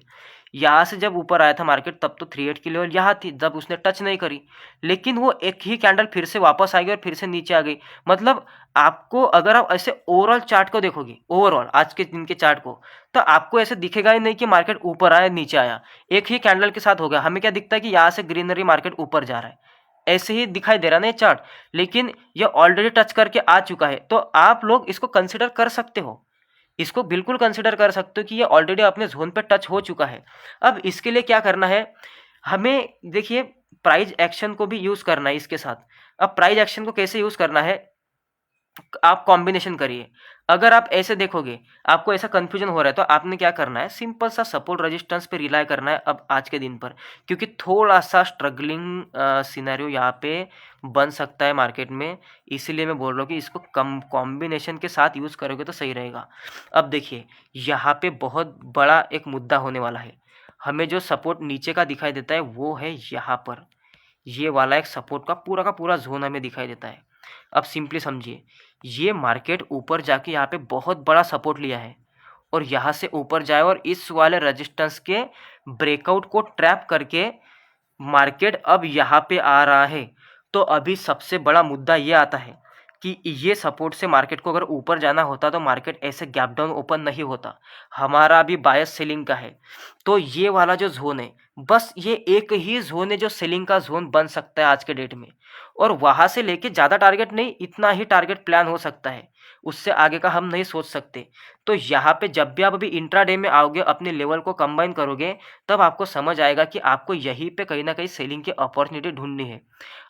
यहाँ से जब ऊपर आया था मार्केट, तब तो 38 की लेवल यहाँ थी, जब उसने टच नहीं करी, लेकिन वो एक ही कैंडल फिर से वापस आ गई और फिर से नीचे आ गई। मतलब आपको, अगर आप ऐसे ओवरऑल चार्ट को देखोगे, ओवरऑल आज के दिन के चार्ट को, तो आपको ऐसे दिखेगा ही नहीं कि मार्केट ऊपर आया नीचे आया, एक ही कैंडल के साथ हो गया। हमें क्या दिखता है कि यहाँ से ग्रीनरी मार्केट ऊपर जा रहा है, ऐसे ही दिखाई दे रहा है ना ये चार्ट, लेकिन ये ऑलरेडी टच करके आ चुका है। तो आप लोग इसको कंसिडर कर सकते हो, इसको बिल्कुल कंसिडर कर सकते हो कि ये ऑलरेडी अपने जोन पे टच हो चुका है। अब इसके लिए क्या करना है, हमें देखिए प्राइस एक्शन को भी यूज़ करना है इसके साथ। अब प्राइस एक्शन को कैसे यूज़ करना है, आप कॉम्बिनेशन करिए। अगर आप ऐसे देखोगे, आपको ऐसा कंफ्यूजन हो रहा है, तो आपने क्या करना है, सिंपल सा सपोर्ट रेजिस्टेंस पे रिलाई करना है अब आज के दिन पर, क्योंकि थोड़ा सा स्ट्रगलिंग सिनेरियो यहाँ पे बन सकता है मार्केट में। इसीलिए मैं बोल रहा हूँ कि इसको कम कॉम्बिनेशन के साथ यूज़ करोगे तो सही रहेगा। अब देखिए, यहाँ पे बहुत बड़ा एक मुद्दा होने वाला है। हमें जो सपोर्ट नीचे का दिखाई देता है वो है यहाँ पर, ये वाला एक सपोर्ट का पूरा जोन हमें दिखाई देता है। अब सिंपली समझिए, ये मार्केट ऊपर जाके यहाँ पे बहुत बड़ा सपोर्ट लिया है, और यहाँ से ऊपर जाए और इस वाले रेजिस्टेंस के ब्रेकआउट को ट्रैप करके मार्केट अब यहाँ पे आ रहा है। तो अभी सबसे बड़ा मुद्दा ये आता है कि ये सपोर्ट से मार्केट को अगर ऊपर जाना होता तो मार्केट ऐसे गैप डाउन ओपन नहीं होता। हमारा अभी बायस सेलिंग का है, तो ये वाला जो जोन है, बस ये एक ही जोन है जो सेलिंग का जोन बन सकता है आज के डेट में, और वहाँ से लेके ज़्यादा टारगेट नहीं, इतना ही टारगेट प्लान हो सकता है, उससे आगे का हम नहीं सोच सकते। तो यहाँ पे जब भी आप अभी इंट्राडे में आओगे, अपने लेवल को कंबाइन करोगे, तब आपको समझ आएगा कि आपको यहीं पे कहीं ना कहीं सेलिंग की अपॉर्चुनिटी ढूंढनी है।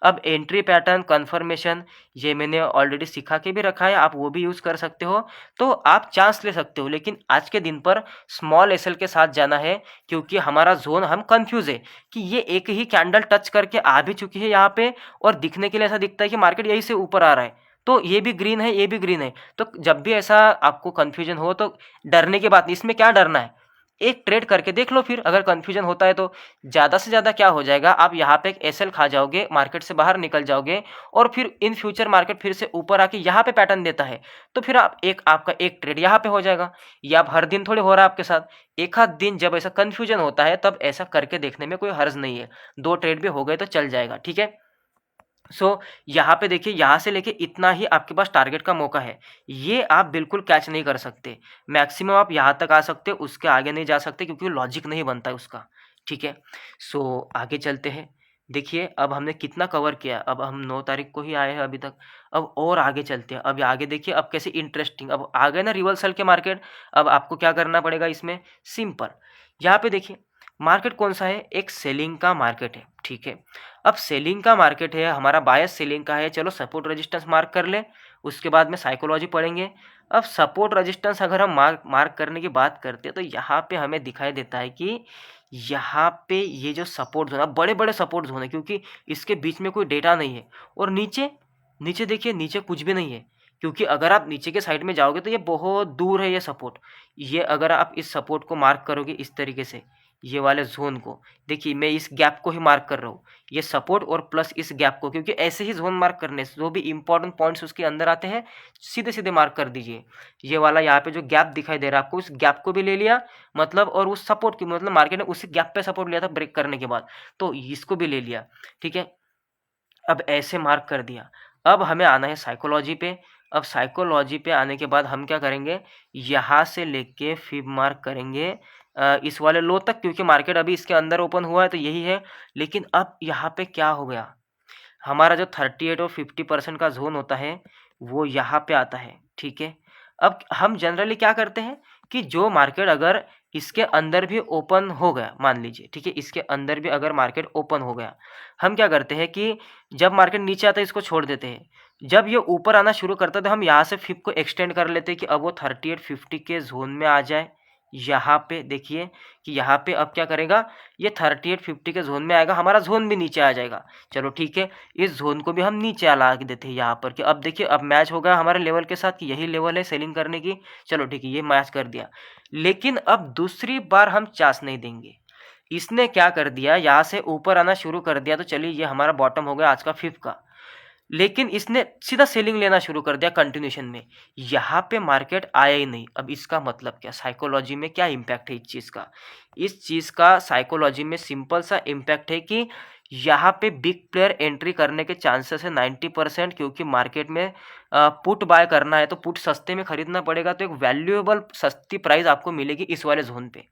अब एंट्री पैटर्न कन्फर्मेशन ये मैंने ऑलरेडी सिखा के भी रखा है, आप वो भी यूज़ कर सकते हो, तो आप चांस ले सकते हो। लेकिन आज के दिन पर स्मॉल एसएल के साथ जाना है, क्योंकि हमारा जोन, हम कंफ्यूज है कि ये एक ही कैंडल टच करके आ भी चुकी है यहाँ पे, और दिखने के लिए ऐसा दिखता है कि मार्केट यहीं से ऊपर आ रहा है, तो ये भी ग्रीन है, ये भी ग्रीन है। तो जब भी ऐसा आपको कंफ्यूजन हो तो डरने की बात नहीं, इसमें क्या डरना है, एक ट्रेड करके देख लो। फिर अगर कंफ्यूजन होता है तो ज़्यादा से ज़्यादा क्या हो जाएगा, आप यहाँ पे एक एसएल खा जाओगे, मार्केट से बाहर निकल जाओगे, और फिर इन फ्यूचर मार्केट फिर से ऊपर आके यहाँ पे पैटर्न देता है, तो फिर आपका एक ट्रेड यहाँ पे हो जाएगा। ये आप हर दिन थोड़ी हो रहा है आपके साथ, एक आध दिन जब ऐसा कंफ्यूजन होता है तब ऐसा करके देखने में कोई हर्ज नहीं है। 2 ट्रेड भी हो गए तो चल जाएगा, ठीक है। यहाँ पे देखिए, यहाँ से लेके इतना ही आपके पास टारगेट का मौका है, ये आप बिल्कुल कैच नहीं कर सकते। मैक्सिमम आप यहाँ तक आ सकते हो, उसके आगे नहीं जा सकते, क्योंकि लॉजिक नहीं बनता है उसका, ठीक है। आगे चलते हैं। देखिए, अब हमने कितना कवर किया, अब हम 9 तारीख को ही आए हैं अभी तक। अब और आगे चलते हैं। अब आगे देखिए, अब कैसे इंटरेस्टिंग, अब आ गए ना रिवर्सल के मार्केट। अब आपको क्या करना पड़ेगा इसमें, सिंपल, यहाँ पे देखिए मार्केट कौन सा है, एक सेलिंग का मार्केट है, ठीक है। अब सेलिंग का मार्केट है, हमारा बायस सेलिंग का है, चलो सपोर्ट रेजिस्टेंस मार्क कर ले, उसके बाद में साइकोलॉजी पढ़ेंगे। अब सपोर्ट रेजिस्टेंस अगर हम मार्क करने की बात करते हैं, तो यहाँ पे हमें दिखाई देता है कि यहाँ पे ये जो सपोर्ट जोन है, बड़े बड़े सपोर्ट जोन है, क्योंकि इसके बीच में कोई डेटा नहीं है। और नीचे नीचे देखिए, नीचे कुछ भी नहीं है, क्योंकि अगर आप नीचे के साइड में जाओगे तो ये बहुत दूर है ये सपोर्ट। ये अगर आप इस सपोर्ट को मार्क करोगे इस तरीके से, ये वाले जोन को। देखिए मैं इस गैप को ही मार्क कर रहा हूँ, ये सपोर्ट और प्लस इस गैप को, क्योंकि ऐसे ही जोन मार्क करने से जो भी इंपॉर्टेंट पॉइंट्स उसके अंदर आते हैं सीधे सीधे मार्क कर दीजिए। ये वाला यहाँ पे जो गैप दिखाई दे रहा है आपको, उस गैप को भी ले लिया मतलब, और उस सपोर्ट की मतलब मार्केट ने उसी गैप पे सपोर्ट लिया था ब्रेक करने के बाद, तो इसको भी ले लिया। ठीक है, अब ऐसे मार्क कर दिया। अब हमें आना है साइकोलॉजी पे। अब साइकोलॉजी पे आने के बाद हम क्या करेंगे, यहाँ से लेके फिब मार्क करेंगे इस वाले लो तक, क्योंकि मार्केट अभी इसके अंदर ओपन हुआ है तो यही है। लेकिन अब यहाँ पे क्या हो गया, हमारा जो 38 और 50% का जोन होता है वो यहाँ पे आता है। ठीक है, अब हम जनरली क्या करते हैं कि जो मार्केट अगर इसके अंदर भी ओपन हो गया, मान लीजिए, ठीक है, इसके अंदर भी अगर मार्केट ओपन हो गया, हम क्या करते हैं कि जब मार्केट नीचे आता है इसको छोड़ देते हैं। जब ये ऊपर आना शुरू करता है तो हम यहाँ से फिब को एक्सटेंड कर लेते हैं कि अब वो 38-50 के जोन में आ जाए। यहाँ पे देखिए कि यहाँ पे अब क्या करेगा, ये 38-50 के जोन में आएगा, हमारा जोन भी नीचे आ जाएगा। चलो ठीक है, इस जोन को भी हम नीचे ला के देते हैं यहाँ पर कि अब देखिए अब मैच होगा हमारे लेवल के साथ कि यही लेवल है सेलिंग करने की। चलो ठीक है, ये मैच कर दिया। लेकिन अब दूसरी बार हम चांस नहीं देंगे। इसने क्या कर दिया, यहाँ से ऊपर आना शुरू कर दिया, तो चलिए ये हमारा बॉटम हो गया आज का फिफ्थ का। लेकिन इसने सीधा सेलिंग लेना शुरू कर दिया कंटिन्यूशन में, यहाँ पे मार्केट आया ही नहीं। अब इसका मतलब क्या, साइकोलॉजी में क्या इम्पैक्ट है इस चीज़ का, इस चीज़ का साइकोलॉजी में सिंपल सा इम्पैक्ट है कि यहाँ पे बिग प्लेयर एंट्री करने के चांसेस है 90%, क्योंकि मार्केट में पुट बाय करना है तो पुट सस्ते में खरीदना पड़ेगा, तो एक वैल्यूएबल सस्ती प्राइस आपको मिलेगी इस वाले जोन पे।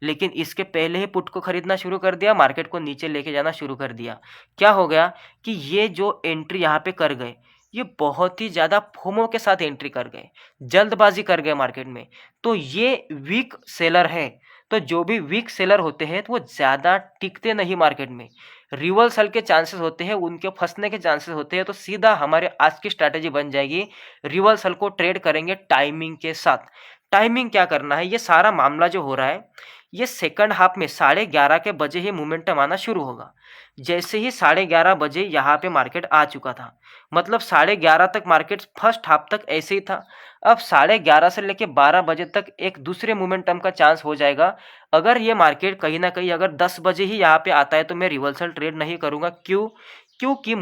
लेकिन इसके पहले ही पुट को खरीदना शुरू कर दिया, मार्केट को नीचे लेके जाना शुरू कर दिया। क्या हो गया कि ये जो एंट्री यहाँ पे कर गए, ये बहुत ही ज़्यादा फोमो के साथ एंट्री कर गए, जल्दबाजी कर गए मार्केट में। तो ये वीक सेलर है, तो जो भी वीक सेलर होते हैं तो वो ज़्यादा टिकते नहीं मार्केट में, रिवर्सल के चांसेस होते हैं, उनके फंसने के चांसेस होते हैं। तो सीधा हमारे आज की स्ट्रैटेजी बन जाएगी, रिवर्सल को ट्रेड करेंगे टाइमिंग के साथ। टाइमिंग क्या करना है, ये सारा मामला जो हो रहा है ये सेकंड हाफ में 11:30 के बजे ही मोमेंटम आना शुरू होगा। जैसे ही 11:30 बजे यहाँ पे मार्केट आ चुका था, मतलब 11:30 तक मार्केट फर्स्ट हाफ तक ऐसे ही था। अब 11:30 से लेके 12 बजे तक एक दूसरे मोमेंटम का चांस हो जाएगा। अगर ये मार्केट कहीं ना कहीं अगर 10 बजे ही यहाँ पे आता है तो मैं रिवर्सल ट्रेड नहीं करूँगा। क्यों? क्योंकि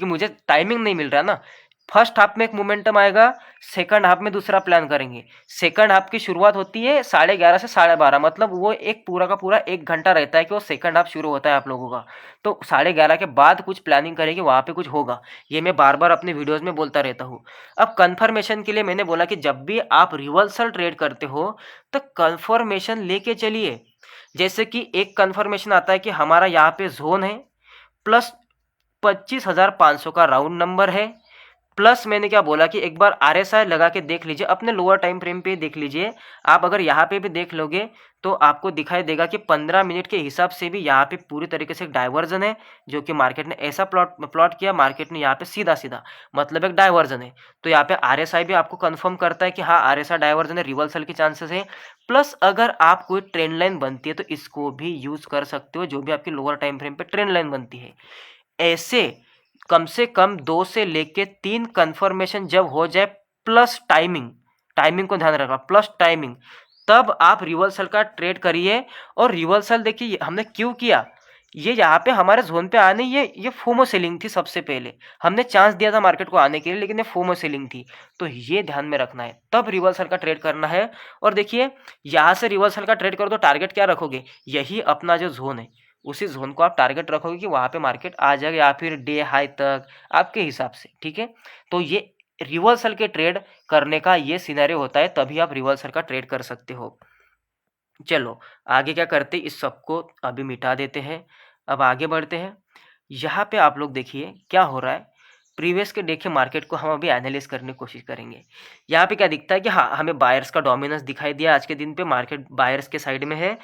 मुझे टाइमिंग नहीं मिल रहा ना। फर्स्ट हाफ में एक मोमेंटम आएगा, सेकंड हाफ में दूसरा प्लान करेंगे। सेकंड हाफ की शुरुआत होती है 11:30 से 12:30, मतलब वो एक पूरा का पूरा 1 घंटा रहता है कि वो सेकंड हाफ शुरू होता है आप लोगों का। तो 11:30 के बाद कुछ प्लानिंग करेंगे, वहाँ पे कुछ होगा। ये मैं बार बार अपने वीडियोज़ में बोलता रहता हूँ। अब कन्फर्मेशन के लिए मैंने बोला कि जब भी आप रिवर्सल ट्रेड करते हो तो कन्फर्मेशन लेके चलिए। जैसे कि एक कन्फर्मेशन आता है कि हमारा यहाँ पे जोन है, प्लस 25,500 का राउंड नंबर है, प्लस मैंने क्या बोला कि एक बार RSI लगा के देख लीजिए, अपने लोअर टाइम फ्रेम पे देख लीजिए। आप अगर यहाँ पे भी देख लोगे तो आपको दिखाई देगा कि 15 मिनट के हिसाब से भी यहाँ पे पूरी तरीके से एक डाइवर्जन है, जो कि मार्केट ने ऐसा प्लॉट किया, मार्केट ने यहाँ पे सीधा सीधा मतलब एक डाइवर्जन है। तो यहाँ पे RSI भी आपको कंफर्म करता है कि हाँ RSI डाइवर्जन है, रिवर्सल के चांसेस है। प्लस अगर आप कोई ट्रेंड लाइन बनती है तो इसको भी यूज कर सकते हो, जो भी आपकी लोअर टाइम फ्रेम पे ट्रेंड लाइन बनती है। ऐसे कम से कम 2 से लेके 3 कंफर्मेशन जब हो जाए, प्लस टाइमिंग को ध्यान रखना, प्लस टाइमिंग, तब आप रिवर्सल का ट्रेड करिए। और रिवर्सल देखिए हमने क्यों किया, ये यहाँ पे हमारे जोन पे आने, ये फोमो सेलिंग थी। सबसे पहले हमने चांस दिया था मार्केट को आने के लिए, लेकिन ये फोमो सेलिंग थी, तो ये ध्यान में रखना है, तब रिवर्सल का ट्रेड करना है। और देखिए यहाँ से रिवर्सल का ट्रेड करो तो टारगेट क्या रखोगे, यही अपना जो जोन है उसी जोन को आप टारगेट रखोगे कि वहाँ पे मार्केट आ जाएगा, या फिर डे हाई तक आपके हिसाब से। ठीक है, तो ये रिवर्सल के ट्रेड करने का ये सिनेरियो होता है, तभी आप रिवर्सल का ट्रेड कर सकते हो। चलो आगे क्या करते, इस सबको अभी मिटा देते हैं, अब आगे बढ़ते हैं। यहाँ पे आप लोग देखिए क्या हो रहा है, प्रीवियस के देखे मार्केट को हम अभी एनालिस करने की कोशिश करेंगे। यहाँ पे क्या दिखता है कि हाँ हमें बायर्स का डोमिनेंस दिखाई दिया आज के दिन पे, मार्केट बायर्स के साइड में है।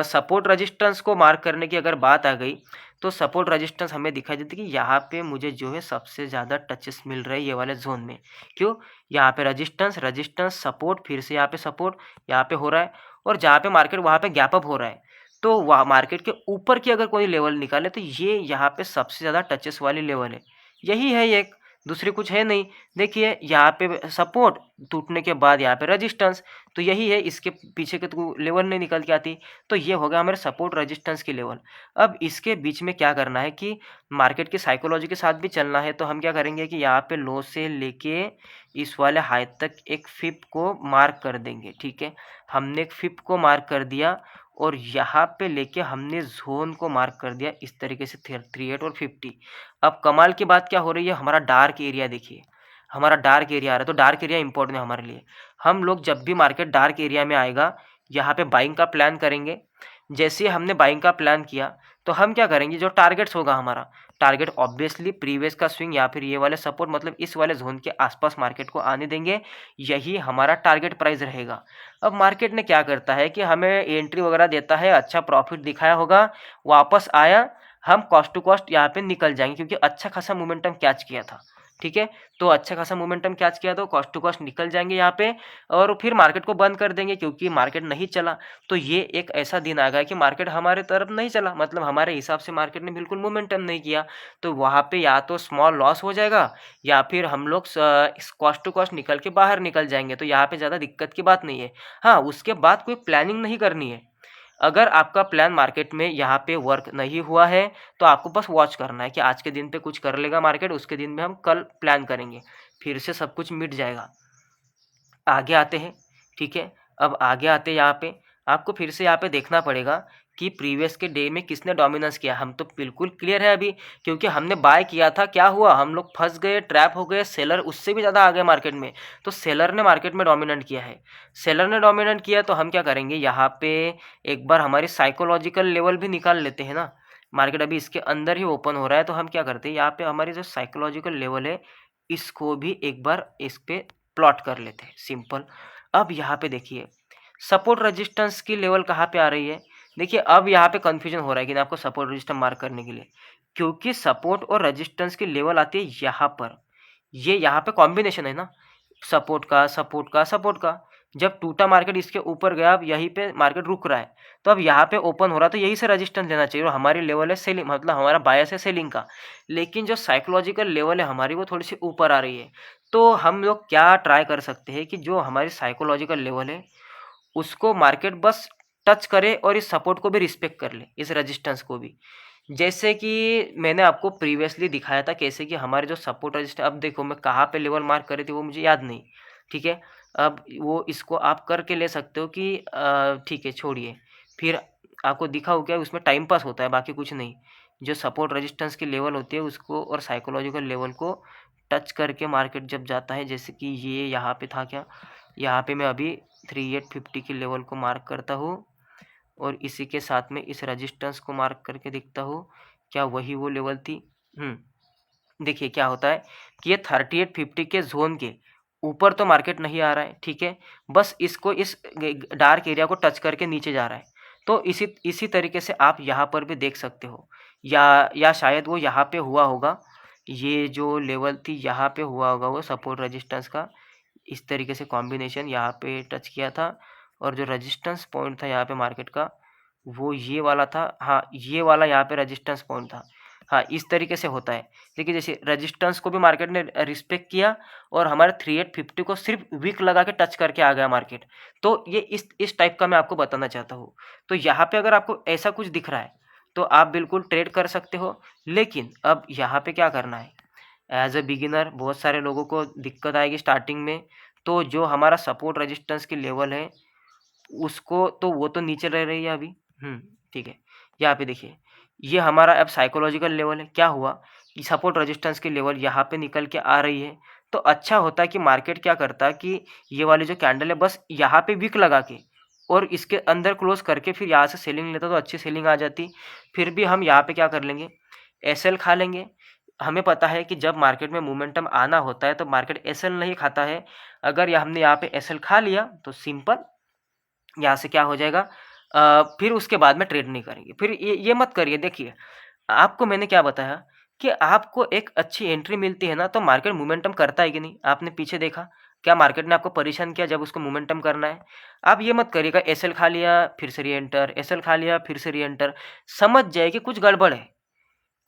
सपोर्ट रेजिस्टेंस को मार्क करने की अगर बात आ गई तो सपोर्ट रेजिस्टेंस हमें दिखाई देती है कि यहाँ पे मुझे जो है सबसे ज़्यादा टचेस मिल रहे हैं ये वाले जोन में। क्यों? यहाँ पे रेजिस्टेंस सपोर्ट, फिर से यहाँ पे सपोर्ट यहाँ पे हो रहा है, और जहाँ पे मार्केट वहाँ पे गैप अप हो रहा है। तो वह मार्केट के ऊपर की अगर कोई लेवल निकाले तो ये यहाँ पे सबसे ज़्यादा टचेस वाली लेवल है, यही है एक। दूसरी कुछ है नहीं। देखिए यहाँ पे सपोर्ट, टूटने के बाद यहाँ पे रेजिस्टेंस, तो यही है, इसके पीछे के तो लेवल नहीं निकल के आती। तो ये हो गया हमारे सपोर्ट रेजिस्टेंस की लेवल। अब इसके बीच में क्या करना है कि मार्केट की साइकोलॉजी के साथ भी चलना है, तो हम क्या करेंगे कि यहाँ पे लो से लेके इस वाले हाई तक एक फिप को मार्क कर देंगे। ठीक है, हमने एक फिप को मार्क कर दिया और यहाँ पे लेके हमने जोन को मार्क कर दिया इस तरीके से 38 और 50। अब कमाल की बात क्या हो रही है, हमारा डार्क एरिया देखिए, हमारा डार्क एरिया आ रहा है। तो डार्क एरिया इंपॉर्टेंट है हमारे लिए। हम लोग जब भी मार्केट डार्क एरिया में आएगा, यहाँ पे बाइंग का प्लान करेंगे। जैसे हमने बाइंग का प्लान किया तो हम क्या करेंगे, जो टारगेट्स होगा हमारा, टारगेट ऑब्वियसली प्रीवियस का स्विंग या फिर ये वाले सपोर्ट, मतलब इस वाले जोन के आसपास मार्केट को आने देंगे। यही हमारा टारगेट प्राइस रहेगा। अब मार्केट ने क्या करता है कि हमें एंट्री वगैरह देता है, अच्छा प्रॉफिट दिखाया होगा, वापस आया, हम कॉस्ट टू कॉस्ट यहाँ पे निकल जाएंगे क्योंकि अच्छा खासा मोमेंटम कैच किया था। ठीक है, तो अच्छा खासा मोमेंटम कैच किया तो कॉस्ट टू कॉस्ट निकल जाएंगे यहाँ पे, और फिर मार्केट को बंद कर देंगे क्योंकि मार्केट नहीं चला। तो ये एक ऐसा दिन आ गया कि मार्केट हमारे तरफ नहीं चला, मतलब हमारे हिसाब से मार्केट ने बिल्कुल मोमेंटम नहीं किया। तो वहाँ पे या तो स्मॉल लॉस हो जाएगा या फिर हम लोग कॉस्ट टू कॉस्ट निकल के बाहर निकल जाएंगे। तो यहाँ पे ज़्यादा दिक्कत की बात नहीं है। हाँ, उसके बाद कोई प्लानिंग नहीं करनी है। अगर आपका प्लान मार्केट में यहाँ पे वर्क नहीं हुआ है तो आपको बस वॉच करना है कि आज के दिन पे कुछ कर लेगा मार्केट, उसके दिन में हम कल प्लान करेंगे, फिर से सब कुछ मिट जाएगा। आगे आते हैं। ठीक है, अब आगे आते हैं, यहाँ पे आपको फिर से यहाँ पे देखना पड़ेगा कि प्रीवियस के डे में किसने डोमिनेंस किया। हम तो बिल्कुल क्लियर है अभी, क्योंकि हमने बाय किया था, क्या हुआ, हम लोग फंस गए, ट्रैप हो गए, सेलर उससे भी ज़्यादा आ गए मार्केट में। तो सेलर ने मार्केट में डोमिनेंट किया है। सेलर ने डोमिनेंट किया तो हम क्या करेंगे, यहाँ पे एक बार हमारी साइकोलॉजिकल लेवल भी निकाल लेते हैं ना। मार्केट अभी इसके अंदर ही ओपन हो रहा है, तो हम क्या करते हैं, यहाँ पे हमारी जो साइकोलॉजिकल लेवल है इसको भी एक बार इस पे प्लॉट कर लेते हैं, सिंपल। अब यहाँ पे देखिए सपोर्ट रेजिस्टेंस की लेवल कहाँ पे आ रही है। देखिए अब यहाँ पे कंफ्यूजन हो रहा है कि आपको सपोर्ट रेजिस्टेंस मार्क करने के लिए, क्योंकि सपोर्ट और रेजिस्टेंस की लेवल आती है यहाँ पर। ये यहाँ पे कॉम्बिनेशन है ना, सपोर्ट का सपोर्ट का सपोर्ट का। जब टूटा मार्केट इसके ऊपर गया, अब यहीं पे मार्केट रुक रहा है, तो अब यहाँ पे ओपन हो रहा है, तो यही से रेजिस्टेंस लेना चाहिए। और हमारी लेवल है सेलिंग, मतलब हमारा बायस है सेलिंग का। लेकिन जो साइकोलॉजिकल लेवल है हमारी, वो थोड़ी सी ऊपर आ रही है। तो हम लोग क्या ट्राई कर सकते हैं कि जो हमारी साइकोलॉजिकल लेवल है उसको मार्केट बस टच करे और इस सपोर्ट को भी रिस्पेक्ट कर ले, इस रेजिस्टेंस को भी। जैसे कि मैंने आपको प्रीवियसली दिखाया था कैसे कि हमारे जो सपोर्ट रेजिस्टेंस, अब देखो मैं कहाँ पे लेवल मार्क करे थे वो मुझे याद नहीं। ठीक है, अब वो इसको आप करके ले सकते हो कि ठीक है छोड़िए, फिर आपको दिखा हो क्या, उसमें टाइम पास होता है, बाकी कुछ नहीं। जो सपोर्ट रेजिस्टेंस की लेवल होती है उसको और साइकोलॉजिकल लेवल को टच करके मार्केट जब जाता है, जैसे कि ये यहाँ पे था, क्या यहाँ पे मैं अभी 3850 की लेवल को मार्क करता हूँ और इसी के साथ में इस रेजिस्टेंस को मार्क करके देखता हूँ क्या वही वो लेवल थी। देखिए क्या होता है कि ये 3850 के जोन के ऊपर तो मार्केट नहीं आ रहा है। ठीक है, बस इसको इस डार्क एरिया को टच करके नीचे जा रहा है। तो इसी इसी तरीके से आप यहाँ पर भी देख सकते हो, या शायद वो यहाँ पे हुआ होगा, ये जो लेवल थी यहाँ पे हुआ होगा वो सपोर्ट रेजिस्टेंस का। इस तरीके से कॉम्बिनेशन यहाँ पे टच किया था और जो रेजिस्टेंस पॉइंट था यहाँ पे मार्केट का वो ये वाला था। हाँ, ये वाला यहाँ पे रेजिस्टेंस पॉइंट था। हाँ, इस तरीके से होता है। देखिए जैसे रेजिस्टेंस को भी मार्केट ने रिस्पेक्ट किया और हमारे 3850 को सिर्फ वीक लगा के टच करके आ गया मार्केट। तो ये इस टाइप का मैं आपको बताना चाहता हूँ। तो यहाँ पे अगर आपको ऐसा कुछ दिख रहा है तो आप बिल्कुल ट्रेड कर सकते हो। लेकिन अब यहाँ पे क्या करना है, एज ए बिगिनर बहुत सारे लोगों को दिक्कत आएगी स्टार्टिंग में। तो जो हमारा सपोर्ट रेजिस्टेंस की लेवल है उसको, तो वो तो नीचे रह रही है अभी। ठीक है, यहाँ पे देखिए ये हमारा अब साइकोलॉजिकल लेवल है। क्या हुआ कि सपोर्ट रेजिस्टेंस की लेवल यहाँ पे निकल के आ रही है। तो अच्छा होता है कि मार्केट क्या करता है कि ये वाली जो कैंडल है बस यहाँ पे विक लगा के और इसके अंदर क्लोज करके फिर यहाँ से सेलिंग लेता तो अच्छी सेलिंग आ जाती। फिर भी हम यहाँ पे क्या कर लेंगे, एसएल खा लेंगे। हमें पता है कि जब मार्केट में मोमेंटम आना होता है तो मार्केट एसएल नहीं खाता है। अगर हमने यहाँ पे एसएल खा लिया तो सिंपल यहाँ से क्या हो जाएगा, फिर उसके बाद में ट्रेड नहीं करेंगे। फिर ये मत करिए। देखिए आपको मैंने क्या बताया कि आपको एक अच्छी एंट्री मिलती है ना तो मार्केट मोमेंटम करता है कि नहीं। आपने पीछे देखा क्या मार्केट ने आपको परेशान किया जब उसको मोमेंटम करना है। आप ये मत करिएगा एसएल खा लिया फिर से री एंटर, एसएल खा लिया फिर से री एंटर। समझ जाए कि कुछ गड़बड़ है,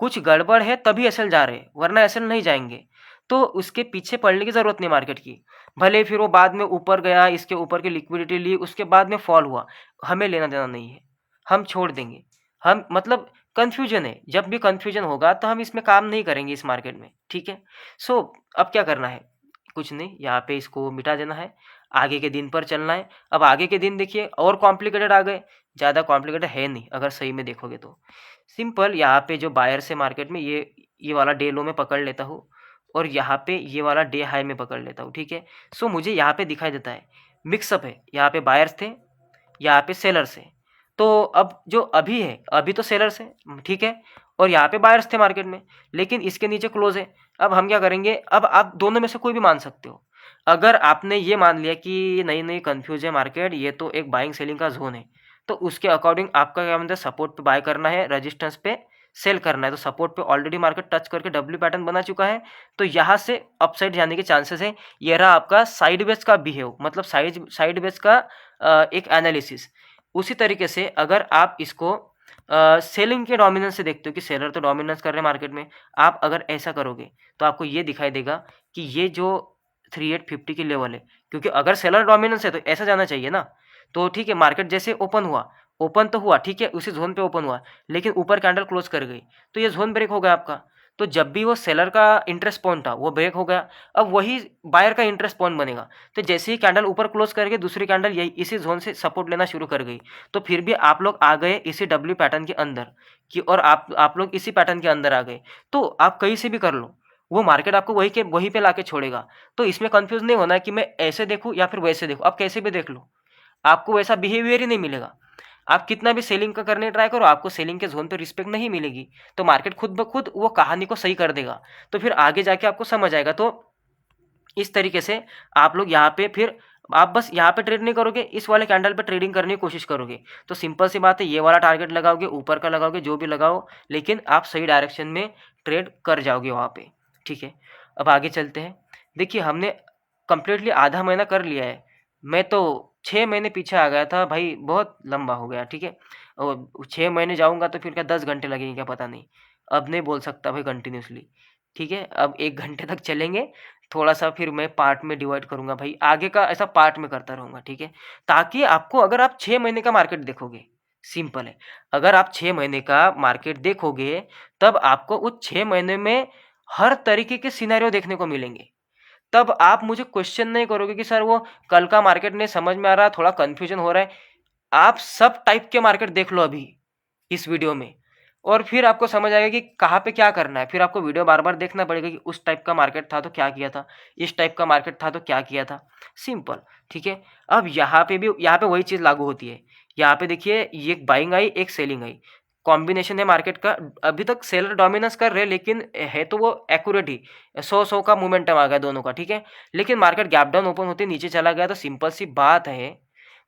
कुछ गड़बड़ है तभी एसएल जा रहे हैं, वरना एसएल नहीं जाएंगे। तो उसके पीछे पड़ने की ज़रूरत नहीं मार्केट की। भले फिर वो बाद में ऊपर गया, इसके ऊपर की लिक्विडिटी ली, उसके बाद में फॉल हुआ, हमें लेना देना नहीं है, हम छोड़ देंगे। हम मतलब कन्फ्यूजन है, जब भी कन्फ्यूजन होगा तो हम इसमें काम नहीं करेंगे इस मार्केट में, ठीक है। सो अब क्या करना है, कुछ नहीं, यहाँ पे इसको मिटा देना है, आगे के दिन पर चलना है। अब आगे के दिन देखिए और कॉम्प्लिकेटेड आ गए, ज़्यादा कॉम्प्लिकेटेड है नहीं अगर सही में देखोगे तो। सिंपल यहाँ पे जो बायर्स है मार्केट में, ये वाला डे लो में पकड़ लेता हूँ और यहाँ पे ये वाला डे हाई में पकड़ लेता हूँ, ठीक है। सो मुझे यहाँ पे दिखाई देता है मिक्सअप है, यहाँ पे बायर्स थे, यहाँ पे सेलर्स है। तो अब जो अभी है, अभी तो सेलर्स है, ठीक है, और यहाँ पे बायर्स थे मार्केट में, लेकिन इसके नीचे क्लोज है। अब हम क्या करेंगे, अब आप दोनों में से कोई भी मान सकते हो। अगर आपने ये मान लिया कि नहीं नहीं कंफ्यूज है मार्केट, ये तो एक बाइंग सेलिंग का जोन है, तो उसके अकॉर्डिंग आपका क्या मतलब सपोर्ट पे बाय करना है, रेजिस्टेंस पे सेल करना है। तो सपोर्ट पे ऑलरेडी मार्केट टच करके डब्ल्यू पैटर्न बना चुका है, तो यहाँ से अपसाइड जाने के चांसेस है। ये रहा आपका साइडवेज का बिहेव, मतलब साइडवेज का एक एनालिसिस। उसी तरीके से अगर आप इसको सेलिंग के डोमिनेंस से देखते हो कि सेलर तो डोमिनेंस कर रहे हैं मार्केट में, आप अगर ऐसा करोगे तो आपको ये दिखाई देगा कि ये जो 3850 की लेवल है, क्योंकि अगर सेलर डोमिनेंस है तो ऐसा जाना चाहिए ना। तो ठीक है, मार्केट जैसे ओपन तो हुआ, ठीक है, उसी जोन पे ओपन हुआ, लेकिन ऊपर कैंडल क्लोज कर गई, तो ये जोन ब्रेक हो गया आपका। तो जब भी वो सेलर का इंटरेस्ट पॉइंट था वो ब्रेक हो गया, अब वही बायर का इंटरेस्ट पॉइंट बनेगा। तो जैसे ही कैंडल ऊपर क्लोज करके दूसरी कैंडल यही इसी जोन से सपोर्ट लेना शुरू कर गई, तो फिर भी आप लोग आ गए इसी डब्ल्यू पैटर्न के अंदर कि, और आप लोग इसी पैटर्न के अंदर आ गए। तो आप कहीं से भी कर लो, वो मार्केट आपको वहीं पे लाके छोड़ेगा। तो इसमें कंफ्यूज नहीं होना है कि मैं ऐसे देखूं या फिर वैसे देखूं, आप कैसे भी देख लो, आपको वैसा बिहेवियर ही नहीं मिलेगा। आप कितना भी सेलिंग का करने ट्राई करो, आपको सेलिंग के जोन पे रिस्पेक्ट नहीं मिलेगी, तो मार्केट खुद ब खुद वो कहानी को सही कर देगा। तो फिर आगे जाके आपको समझ आएगा। तो इस तरीके से आप लोग यहाँ पे फिर आप बस यहाँ पे ट्रेड नहीं करोगे, इस वाले कैंडल पे ट्रेडिंग करने की कोशिश करोगे। तो सिंपल सी बात है, ये वाला टारगेट लगाओगे, ऊपर का लगाओगे, जो भी लगाओ, लेकिन आप सही डायरेक्शन में ट्रेड कर जाओगे वहाँ पे, ठीक है। अब आगे चलते हैं। देखिए हमने कंप्लीटली आधा महीना कर लिया है, मैं तो 6 महीने पीछे आ गया था भाई, बहुत लंबा हो गया, ठीक है। और 6 महीने जाऊँगा तो फिर क्या 10 घंटे लगेंगे क्या पता नहीं, अब नहीं बोल सकता भाई कंटिन्यूसली, ठीक है। अब 1 घंटे तक चलेंगे, थोड़ा सा फिर मैं पार्ट में डिवाइड करूँगा भाई, आगे का ऐसा पार्ट में करता रहूँगा, ठीक है। ताकि आपको, अगर आप 6 महीने का मार्केट देखोगे, सिंपल है, अगर आप 6 महीने का मार्केट देखोगे, तब आपको उस 6 महीने में हर तरीके के सिनेरियो देखने को मिलेंगे। तब आप मुझे क्वेश्चन नहीं करोगे कि सर वो कल का मार्केट नहीं समझ में आ रहा, थोड़ा कन्फ्यूजन हो रहा है। आप सब टाइप के मार्केट देख लो अभी इस वीडियो में, और फिर आपको समझ आएगा कि कहाँ पे क्या करना है। फिर आपको वीडियो बार बार देखना पड़ेगा कि उस टाइप का मार्केट था तो क्या किया था, इस टाइप का मार्केट था तो क्या किया था, सिंपल, ठीक है। अब यहाँ पे वही चीज़ लागू होती है। यहाँ पे देखिए, ये एक बाइंग आई, एक सेलिंग आई, कॉम्बिनेशन है मार्केट का। अभी तक सेलर डोमिनेंस कर रहे हैं, लेकिन है तो वो एक्यूरेट ही, 100 का मोमेंटम आ गया दोनों का, ठीक है। लेकिन मार्केट गैप डाउन ओपन होते नीचे चला गया, तो सिंपल सी बात है,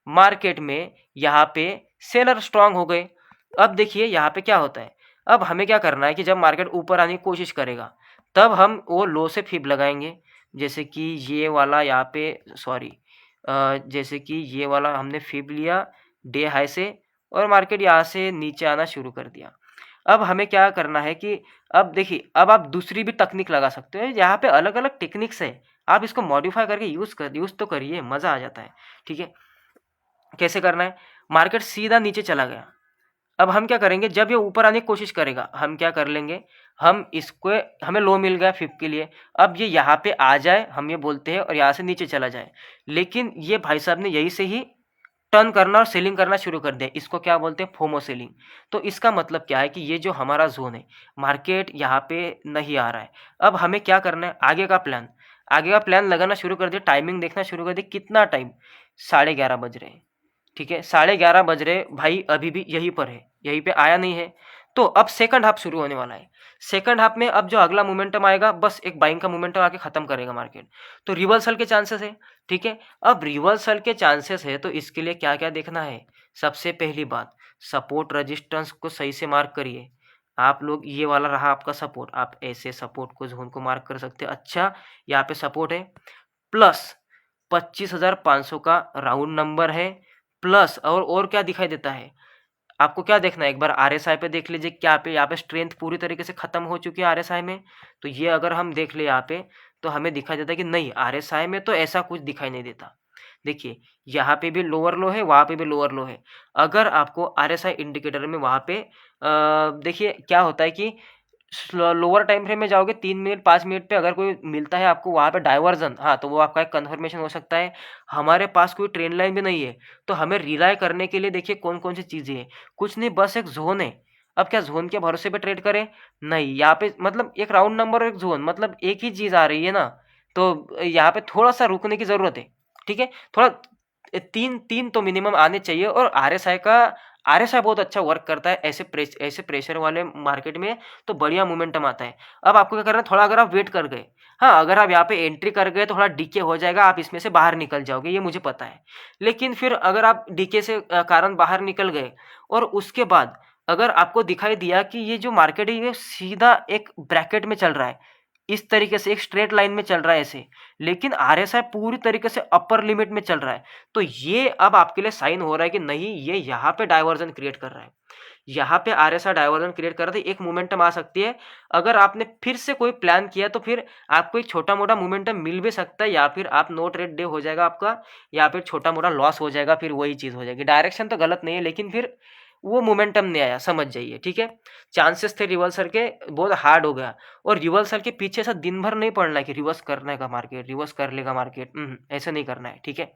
मार्केट में यहाँ पे सेलर स्ट्रांग हो गए। अब देखिए यहाँ पे क्या होता है, अब हमें क्या करना है कि जब मार्केट ऊपर आने की कोशिश करेगा, तब हम वो लो से फिब लगाएंगे। जैसे कि ये वाला यहाँ पे, सॉरी, जैसे कि ये वाला हमने फिब लिया डे हाई से, और मार्केट यहाँ से नीचे आना शुरू कर दिया। अब हमें क्या करना है कि, अब देखिए, अब आप दूसरी भी तकनीक लगा सकते हो, यहाँ पे अलग अलग टेक्निक्स है, आप इसको मॉडिफाई करके यूज़ तो करिए, मज़ा आ जाता है, ठीक है। कैसे करना है, मार्केट सीधा नीचे चला गया, अब हम क्या करेंगे, जब ये ऊपर आने की कोशिश करेगा, हम क्या कर लेंगे, हम इसको, हमें लो मिल गया फिब के लिए, अब ये यहाँ पे आ जाए, हम ये बोलते हैं, और यहाँ से नीचे चला जाए। लेकिन ये भाई साहब ने यही से ही टर्न करना और सेलिंग करना शुरू कर दिया, इसको क्या बोलते हैं, फोमो सेलिंग। तो इसका मतलब क्या है कि ये जो हमारा जोन है, मार्केट यहाँ पे नहीं आ रहा है। अब हमें क्या करना है, आगे का प्लान लगाना शुरू कर दिया, टाइमिंग देखना शुरू कर दिया, कितना टाइम, 11:30 बज रहे हैं, ठीक है, 11:30 बज रहे भाई, अभी भी यहीं पर है, यहीं पे आया नहीं है। तो अब सेकंड हाफ शुरू होने वाला है, सेकंड हाफ में अब जो अगला मोमेंटम आएगा, बस एक बाइंग का मोमेंटम आके खत्म करेगा मार्केट, तो रिवर्सल के चांसेस है, ठीक है। अब रिवर्सल के चांसेस है, तो इसके लिए क्या क्या देखना है, सबसे पहली बात, सपोर्ट रजिस्टेंस को सही से मार्क करिए। आप लोग, ये वाला रहा आपका सपोर्ट, आप ऐसे सपोर्ट को, जोन को मार्क कर सकते हैं। अच्छा, यहाँ पे सपोर्ट है, प्लस 25,500 का राउंड नंबर है, प्लस और क्या दिखाई देता है आपको, क्या देखना है, एक बार आरएसआई पे देख लीजिए, क्या पे यहाँ पे स्ट्रेंथ पूरी तरीके से खत्म हो चुकी है आरएसआई में। तो ये अगर हम देख ले यहाँ पे, तो हमें दिखाई देता है कि नहीं, आरएसआई में तो ऐसा कुछ दिखाई नहीं देता। देखिए यहाँ पे भी लोअर लो है, वहाँ पे भी लोअर लो है। अगर आपको आरएसआई इंडिकेटर में वहाँ पे देखिए क्या होता है कि लोअर टाइम फ्रेम में जाओगे 3 मिनट 5 मिनट पे अगर कोई मिलता है आपको वहाँ पे डाइवर्जन, हाँ तो वो आपका एक कन्फर्मेशन हो सकता है। हमारे पास कोई ट्रेंड लाइन भी नहीं है, तो हमें रिलाय करने के लिए देखिए कौन कौन सी चीज़ें हैं। कुछ नहीं, बस एक जोन है। अब क्या जोन के भरोसे पे ट्रेड करें? नहीं, यहाँ पे मतलब एक राउंड नंबर और एक जोन, मतलब एक ही चीज़ आ रही है ना, तो यहाँ पे थोड़ा सा रुकने की ज़रूरत है। ठीक है, थोड़ा तीन तीन तो मिनिमम आने चाहिए। और आरएसआई बहुत अच्छा वर्क करता है ऐसे प्रेशर वाले मार्केट में, तो बढ़िया मोमेंटम आता है। अब आपको क्या करना है, थोड़ा अगर आप वेट कर गए, हाँ अगर आप यहाँ पे एंट्री कर गए तो थोड़ा डीके हो जाएगा, आप इसमें से बाहर निकल जाओगे, ये मुझे पता है। लेकिन फिर अगर आप डीके से कारण बाहर निकल गए और उसके बाद अगर आपको दिखाई दिया कि ये जो मार्केट है ये सीधा एक ब्रैकेट में चल रहा है, इस तरीके से एक स्ट्रेट लाइन में चल रहा है ऐसे, लेकिन आरएसआई पूरी तरीके से अपर लिमिट में चल रहा है, तो ये अब आपके लिए साइन हो रहा है कि नहीं, ये यहाँ पे डाइवर्जन क्रिएट कर रहा है। यहाँ पे आरएसआई डाइवर्जन क्रिएट कर रहा है, एक मोमेंटम आ सकती है। अगर आपने फिर से कोई प्लान किया तो फिर आपको एक छोटा मोटा मोमेंटम मिल भी सकता है, या फिर आप नो ट्रेड डे हो जाएगा आपका, या फिर छोटा मोटा लॉस हो जाएगा, फिर वही चीज़ हो जाएगी। डायरेक्शन तो गलत नहीं है, लेकिन फिर वो मोमेंटम नहीं आया, समझ जाइए। ठीक है, चांसेस थे रिवर्सल के, बहुत हार्ड हो गया। और रिवर्सल के पीछे ऐसा दिन भर नहीं पड़ना है कि रिवर्स करने का मार्केट, रिवर्स कर लेगा मार्केट, ऐसा नहीं करना है। ठीक है,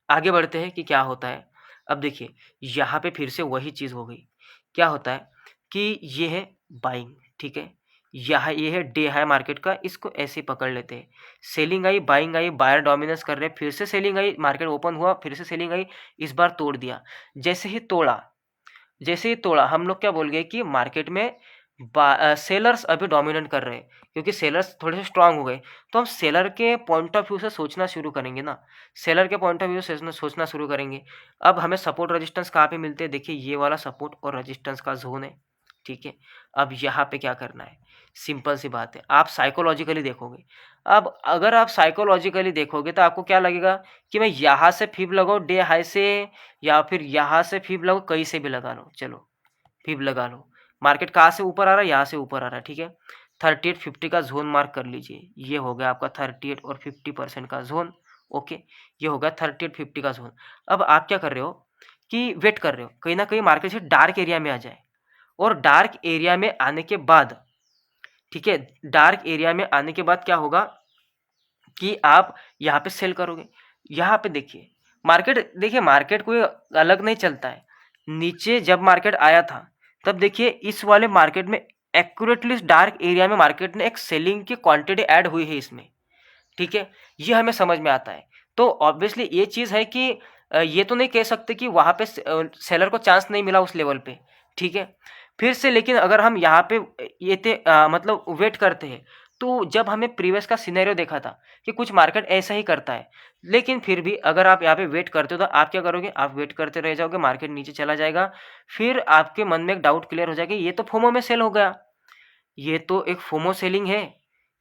आगे बढ़ते हैं कि क्या होता है। अब देखिए यहाँ पे फिर से वही चीज़ हो गई। क्या होता है कि ये है बाइंग, ठीक है, ये है डे हाई मार्केट का, इसको ऐसे ही पकड़ लेते हैं। Selling I, buying I, buyer dominance कर रहे हैं, फिर से सेलिंग आई, मार्केट ओपन हुआ, फिर से सेलिंग आई, इस बार तोड़ दिया। जैसे ही तोड़ा हम लोग क्या बोल गए कि मार्केट में सेलर्स अभी डोमिनेट कर रहे हैं, क्योंकि सेलर्स थोड़े से स्ट्रांग हो गए। तो हम सेलर के पॉइंट ऑफ व्यू से सोचना शुरू करेंगे ना, सेलर के पॉइंट ऑफ व्यू से सोचना शुरू करेंगे। अब हमें सपोर्ट रेजिस्टेंस कहाँ पे मिलते हैं? देखिए ये वाला सपोर्ट और रेजिस्टेंस का जोन है। ठीक है, अब यहाँ पे क्या करना है, सिंपल सी बात है, आप साइकोलॉजिकली देखोगे। अब अगर आप साइकोलॉजिकली देखोगे तो आपको क्या लगेगा कि मैं यहाँ से फिब लगाऊँ डे हाई से, या फिर यहाँ से फिब लगाऊँ, कहीं से भी लगा लो, चलो फिब लगा लो। मार्केट कहाँ से ऊपर आ रहा है? यहाँ से ऊपर आ रहा है। ठीक है, 3850 का जोन मार्क कर लीजिए, ये हो गया आपका 38 और 50% का जोन। ओके, ये हो गया 3850 का जोन। अब आप क्या कर रहे हो कि वेट कर रहे हो कहीं ना कहीं मार्केट से डार्क एरिया में आ जाए, और डार्क एरिया में आने के बाद, ठीक है, डार्क एरिया में आने के बाद क्या होगा कि आप यहाँ पे सेल करोगे। यहाँ पे देखिए मार्केट कोई अलग नहीं चलता है। नीचे जब मार्केट आया था तब देखिए इस वाले मार्केट में एक्यूरेटली डार्क एरिया में मार्केट ने एक सेलिंग की क्वांटिटी ऐड हुई है इसमें। ठीक है, ये हमें समझ में आता है। तो ऑब्वियसली ये चीज़ है कि ये तो नहीं कह सकते कि वहाँ पे सेलर को चांस नहीं मिला उस लेवल पे। ठीक है, फिर से लेकिन अगर हम यहाँ पे मतलब वेट करते हैं, तो जब हमें प्रीवियस का सिनेरियो देखा था कि कुछ मार्केट ऐसा ही करता है, लेकिन फिर भी अगर आप यहाँ पे वेट करते हो तो आप क्या करोगे, आप वेट करते रह जाओगे, मार्केट नीचे चला जाएगा, फिर आपके मन में एक डाउट क्लियर हो जाएगा, ये तो फोमो में सेल हो गया, ये तो एक फोमो सेलिंग है,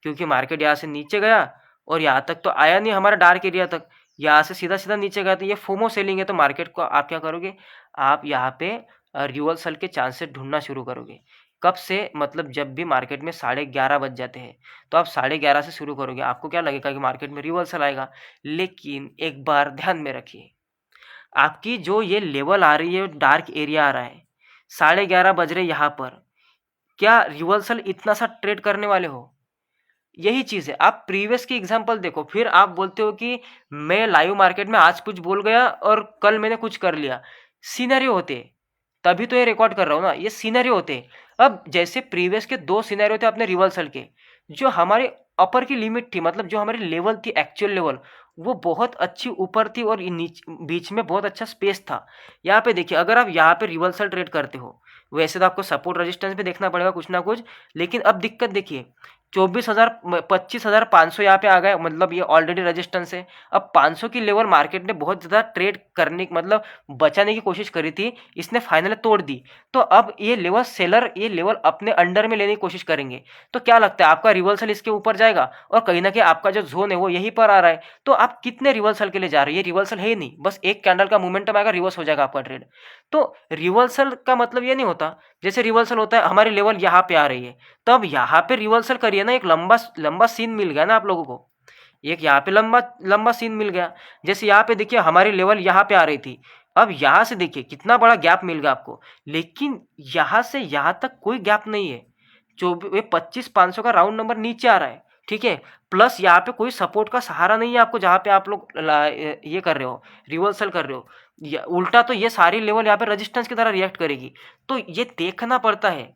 क्योंकि मार्केट यहाँ से नीचे गया और यहाँ तक तो आया नहीं हमारा डार्क एरिया तक, यहाँ से सीधा सीधा नीचे गया, तो ये फोमो सेलिंग है। तो मार्केट को आप क्या करोगे, आप यहाँ पे रिवर्सल के चांसेस ढूंढना शुरू करोगे। कब से? मतलब जब भी मार्केट में 11:30 बज जाते हैं, तो आप 11:30 से शुरू करोगे, आपको क्या लगेगा कि मार्केट में रिवर्सल आएगा। लेकिन एक बार ध्यान में रखिए, आपकी जो ये लेवल आ रही है, डार्क एरिया आ रहा है, 11:30 बज रहे यहाँ पर, क्या रिवर्सल इतना सा ट्रेड करने वाले हो? यही चीज़ है। आप प्रीवियस की एग्जांपल देखो, फिर आप बोलते हो कि मैं लाइव मार्केट में आज कुछ बोल गया और कल मैंने कुछ कर लिया। सिनेरियो होते, तभी तो ये रिकॉर्ड कर रहा हूँ ना, ये सिनेरियो होते। अब जैसे प्रीवियस के 2 सिनेरियो थे अपने रिवर्सल के, जो हमारे अपर की लिमिट थी, मतलब जो हमारी लेवल थी, एक्चुअल लेवल, वो बहुत अच्छी ऊपर थी और बीच में बहुत अच्छा स्पेस था। यहाँ पे देखिए, अगर आप यहाँ पे रिवर्सल ट्रेड करते हो, वैसे तो आपको सपोर्ट रेजिस्टेंस भी देखना पड़ेगा कुछ ना कुछ, लेकिन अब दिक्कत देखिए, 24,000 25,500 यहाँ पे आ गए, मतलब ये ऑलरेडी रेजिस्टेंस है। अब 500 की लेवल मार्केट ने बहुत ज़्यादा ट्रेड करने मतलब बचाने की कोशिश करी थी, इसने फाइनली तोड़ दी। तो अब ये लेवल सेलर ये लेवल अपने अंडर में लेने की कोशिश करेंगे। तो क्या लगता है, आपका रिवर्सल इसके ऊपर जाएगा, और कहीं ना कहीं आपका जो जोन है वो यहीं पर आ रहा है। तो आप कितने रिवर्सल के लिए जा रहे हैं? ये रिवर्सल है ही नहीं, बस एक कैंडल का मोमेंटम आएगा, रिवर्स हो जाएगा आपका ट्रेड। तो रिवर्सल का मतलब ये नहीं होता, जैसे रिवर्सल होता है हमारी लेवल यहाँ पे आ रही है तब यहाँ पे रिवर्सल करिए ना, एक लंबा लंबा सीन मिल गया ना आप लोगों को, एक यहाँ पे लंबा लंबा सीन मिल गया। जैसे यहाँ पे देखिए हमारी लेवल यहाँ पे आ रही थी, अब यहाँ से देखिए कितना बड़ा गैप मिल गया आपको, लेकिन यहाँ से यहाँ तक कोई गैप नहीं है, जो 25,500 का राउंड नंबर नीचे आ रहा है, ठीक है। प्लस यहाँ पे कोई सपोर्ट का सहारा नहीं है आपको, जहाँ पे आप लोग ये कर रहे हो, रिवर्सल कर रहे हो, उल्टा तो ये सारी लेवल यहाँ पे रेजिस्टेंस की तरह रिएक्ट करेगी। तो ये देखना पड़ता है,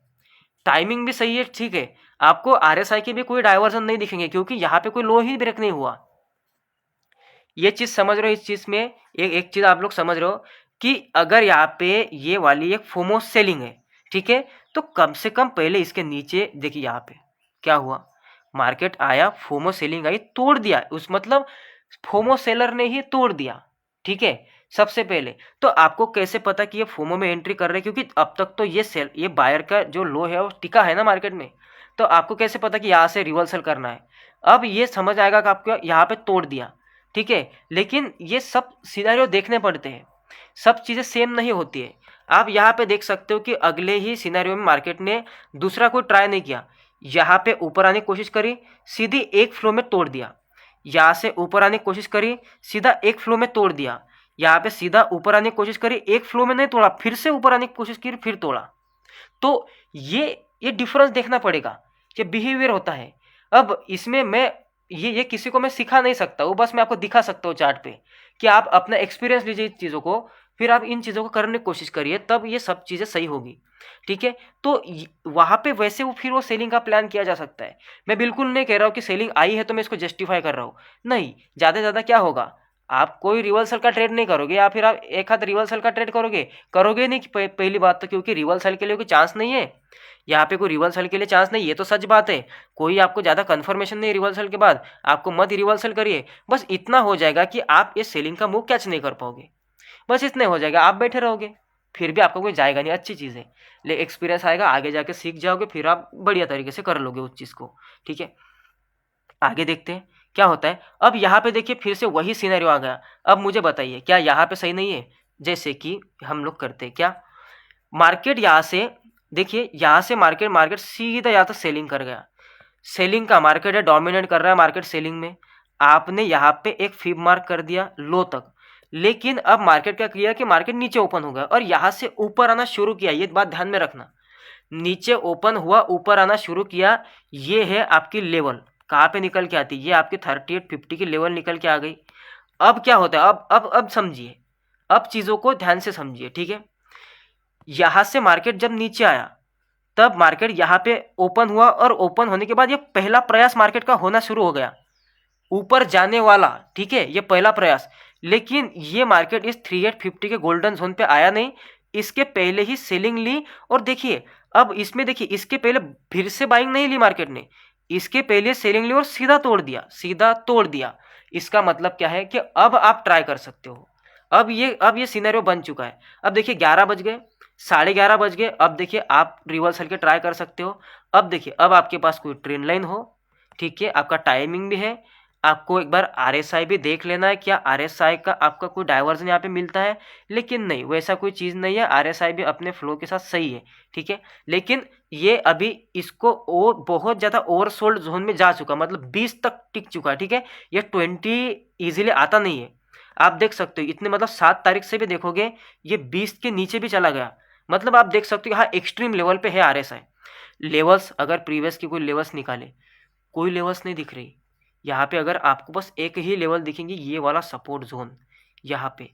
टाइमिंग भी सही है, ठीक है। आपको आरएसआई के भी कोई डाइवर्जन नहीं दिखेंगे, क्योंकि यहाँ पे कोई लो ही ब्रेक नहीं हुआ। ये चीज समझ रहे हो, इस चीज में एक चीज आप लोग समझ रहे हो कि अगर यहाँ पे ये वाली एक फोमो सेलिंग है, ठीक है, तो कम से कम पहले इसके नीचे देखिए यहाँ पे क्या हुआ, मार्केट आया, फोमो सेलिंग आई, तोड़ दिया, उस मतलब फोमो सेलर ने ही तोड़ दिया, ठीक है। सबसे पहले तो आपको कैसे पता कि ये फोमो में एंट्री कर रहे हैं, क्योंकि अब तक तो ये बायर का जो लो है वो टिका है ना मार्केट में, तो आपको कैसे पता कि यहाँ से रिवर्सल करना है। अब ये समझ आएगा कि आपको यहाँ पे तोड़ दिया, ठीक है, लेकिन ये सब सिनेरियो देखने पड़ते हैं, सब चीज़ें सेम नहीं होती है। आप यहाँ पे देख सकते हो कि अगले ही सिनेरियो में मार्केट ने दूसरा कोई ट्राई नहीं किया, यहाँ पे ऊपर आने की कोशिश करी, सीधी एक फ्लो में तोड़ दिया, यहाँ से ऊपर आने की कोशिश करी, सीधा एक फ्लो में तोड़ दिया, यहाँ पे सीधा ऊपर आने की कोशिश करी, एक फ्लो में नहीं तोड़ा, फिर से ऊपर आने की कोशिश की, फिर तोड़ा। तो ये डिफरेंस देखना पड़ेगा कि बिहेवियर होता है। अब इसमें मैं ये किसी को मैं सिखा नहीं सकता, वो बस मैं आपको दिखा सकता हूँ चार्ट पे, कि आप अपना एक्सपीरियंस लीजिए इस चीज़ों को, फिर आप इन चीज़ों को करने की कोशिश करिए, तब ये सब चीज़ें सही होगी, ठीक है। तो वहाँ पे वैसे फिर वो सेलिंग का प्लान किया जा सकता है। मैं बिल्कुल नहीं कह रहा हूँ कि सेलिंग आई है तो मैं इसको जस्टिफाई कर रहा हूँ, नहीं, ज़्यादा से ज़्यादा क्या होगा, आप कोई रिवर्सल का ट्रेड नहीं करोगे, या फिर आप एक हाथ रिवर्सल का ट्रेड करोगे नहीं, पहली बात तो क्योंकि रिवर्सल के लिए कोई चांस नहीं है, यहाँ पे कोई रिवर्सल के लिए चांस नहीं, ये तो सच बात है, कोई आपको ज़्यादा कंफर्मेशन नहीं रिवर्सल के बाद, आपको मत रिवर्सल करिए, बस इतना हो जाएगा कि आप इस सेलिंग का मूव कैच नहीं कर पाओगे, बस इतना हो जाएगा, आप बैठे रहोगे, फिर भी आपका कोई जाएगा नहीं, अच्छी चीज़ है, ले एक्सपीरियंस आएगा, आगे जाके सीख जाओगे, फिर आप बढ़िया तरीके से कर लोगे उस चीज़ को, ठीक है। आगे देखते हैं क्या होता है। अब यहाँ पे देखिए फिर से वही सिनेरियो आ गया। अब मुझे बताइए क्या यहाँ पे सही नहीं है, जैसे कि हम लोग करते हैं क्या, मार्केट यहाँ से देखिए, यहाँ से मार्केट सीधा यहाँ तक सेलिंग कर गया, सेलिंग का मार्केट है, डोमिनेट कर रहा है मार्केट सेलिंग में, आपने यहाँ पे एक फिब मार्क कर दिया लो तक, लेकिन अब मार्केट क्या किया कि मार्केट नीचे ओपन हो गया और यहाँ से ऊपर आना शुरू किया, ये बात ध्यान में रखना, नीचे ओपन हुआ, ऊपर आना शुरू किया, ये है आपकी लेवल, कहाँ पे निकल के आती है, ये आपकी 3850 की लेवल निकल के आ गई। अब क्या होता है, अब समझिए, अब चीज़ों को ध्यान से समझिए, ठीक है। यहाँ से मार्केट जब नीचे आया, तब मार्केट यहाँ पे ओपन हुआ, और ओपन होने के बाद ये पहला प्रयास मार्केट का होना शुरू हो गया, ऊपर जाने वाला, ठीक है, ये पहला प्रयास, लेकिन ये मार्केट इस 3850 के गोल्डन जोन पे आया नहीं, इसके पहले ही सेलिंग ली, और देखिए अब इसमें देखिए, इसके पहले फिर से बाइंग नहीं ली मार्केट ने, इसके पहले सेलिंग ली और सीधा तोड़ दिया, सीधा तोड़ दिया। इसका मतलब क्या है कि अब आप ट्राई कर सकते हो, अब ये सिनेरियो बन चुका है। अब देखिए 11 बज गए, 11:30 बज गए, अब देखिए आप रिवर्सल के ट्राई कर सकते हो। अब देखिए अब आपके पास कोई ट्रेंड लाइन हो, ठीक है, आपका टाइमिंग भी है, आपको एक बार आरएसआई भी देख लेना है, क्या आरएसआई का आपका कोई डाइवर्जन यहाँ पे मिलता है, लेकिन नहीं, वैसा कोई चीज़ नहीं है, आरएसआई भी अपने फ्लो के साथ सही है, ठीक है। लेकिन ये अभी इसको बहुत ज़्यादा ओवरसोल्ड जोन में जा चुका, मतलब 20 तक टिक चुका है, ठीक है, ये 20 ईजिली आता नहीं है, आप देख सकते हो इतने, मतलब 7 तारीख से भी देखोगे ये 20 के नीचे भी चला गया, मतलब आप देख सकते हो यहाँ एक्सट्रीम लेवल पे है आरएसआई। लेवल्स अगर प्रीवियस की कोई लेवल्स निकाले, कोई लेवल्स नहीं दिख रही यहाँ पे, अगर आपको बस एक ही लेवल दिखेंगे, ये वाला सपोर्ट जोन, यहाँ पे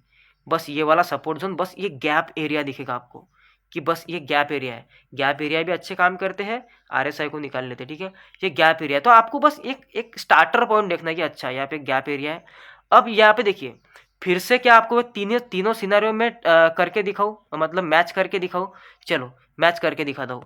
बस ये वाला सपोर्ट जोन, बस ये गैप एरिया दिखेगा आपको, कि बस ये गैप एरिया है, गैप एरिया भी अच्छे काम करते हैं, आरएसआई को निकाल लेते हैं, ठीक है, ये गैप एरिया है, तो आपको बस एक स्टार्टर पॉइंट देखना है कि अच्छा यहाँ पे गैप एरिया है। अब यहाँ पे देखिए फिर से क्या आपको तीनों सिनेरियो में करके दिखाऊँ, मतलब मैच करके दिखाऊँ, चलो मैच करके दिखा दो।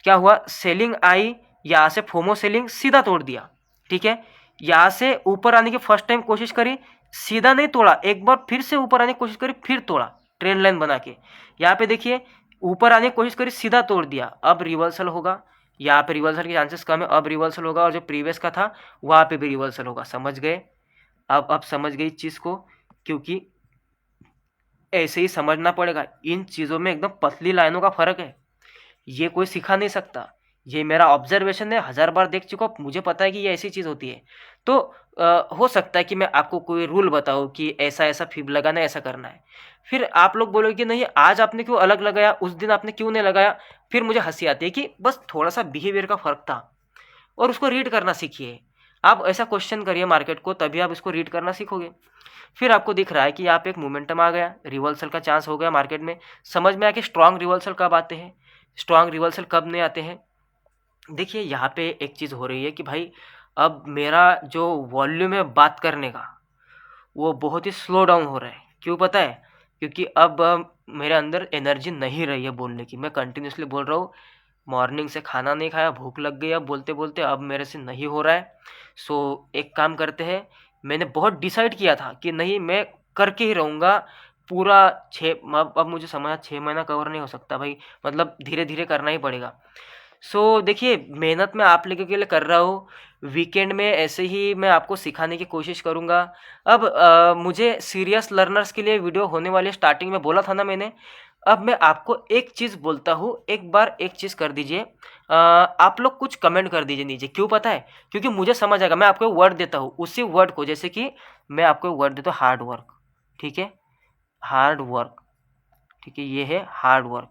क्या हुआ, सेलिंग आई, यहाँ से फोमो सेलिंग सीधा तोड़ दिया, ठीक है, यहाँ से ऊपर आने की फर्स्ट टाइम कोशिश करी, सीधा नहीं तोड़ा, एक बार फिर से ऊपर आने की कोशिश करी, फिर तोड़ा ट्रेंड लाइन बना के, यहाँ पे देखिए ऊपर आने की कोशिश करी, सीधा तोड़ दिया, अब रिवर्सल होगा, यहाँ पे रिवर्सल के चांसेस कम है, अब रिवर्सल होगा, और जो प्रीवियस का था वहाँ पे भी रिवर्सल होगा, समझ गए, अब समझ गई इस चीज़ को, क्योंकि ऐसे ही समझना पड़ेगा, इन चीज़ों में एकदम पतली लाइनों का फर्क है, ये कोई सिखा नहीं सकता, ये मेरा ऑब्जर्वेशन है, 1000 बार देख चुका हूँ, मुझे पता है कि ये ऐसी चीज़ होती है। तो हो सकता है कि मैं आपको कोई रूल बताऊँ कि ऐसा-ऐसा फ़िब लगाना है, ऐसा करना है। फिर आप लोग बोलोगे कि नहीं आज आपने क्यों अलग लगाया, उस दिन आपने क्यों नहीं लगाया? फिर मुझे हँसी आती है कि बस थोड़ा-सा बिहेवियर का फ़र्क था और उसको रीड करना सीखिए। आप ऐसा क्वेश्चन करिए मार्केट को, तभी आप इसको रीड करना सीखोगे। फिर आपको दिख रहा है कि यहाँ पे एक मोमेंटम आ गया, रिवर्सल का चांस हो गया मार्केट में। समझ में आया कि स्ट्रॉन्ग रिवर्सल कब आते हैं, स्ट्रॉन्ग रिवर्सल कब नहीं आते हैं। देखिए यहाँ पे एक चीज़ हो रही है कि भाई अब मेरा जो वॉल्यूम है बात करने का, वो बहुत ही स्लो डाउन हो रहा है। क्यों पता है? क्योंकि अब मेरे अंदर एनर्जी नहीं रही है बोलने की। मैं कंटिन्यूअसली बोल रहा हूँ, मॉर्निंग से खाना नहीं खाया, भूख लग गई, अब बोलते बोलते अब मेरे से नहीं हो रहा है। सो एक काम करते हैं, मैंने बहुत डिसाइड किया था कि नहीं मैं करके ही रहूँगा पूरा 6। अब मुझे समझा 6 महीना कवर नहीं हो सकता भाई, मतलब धीरे धीरे करना ही पड़ेगा। सो देखिए मेहनत मैं आप लोगों के लिए कर रहा हूँ, वीकेंड में ऐसे ही मैं आपको सिखाने की कोशिश करूँगा। अब मुझे सीरियस लर्नर्स के लिए वीडियो होने वाली है, स्टार्टिंग में बोला था ना मैंने। अब मैं आपको एक चीज़ बोलता हूँ, एक बार एक चीज़ कर दीजिए, आप लोग कुछ कमेंट कर दीजिए नीचे। क्यों पता है? क्योंकि मुझे समझ आएगा, मैं आपको वर्ड देता हूँ, उसी वर्ड को जैसे कि मैं आपको वर्ड देता हूँ हार्ड वर्क, ठीक है? हार्ड वर्क, ठीक है, ये है हार्ड वर्क।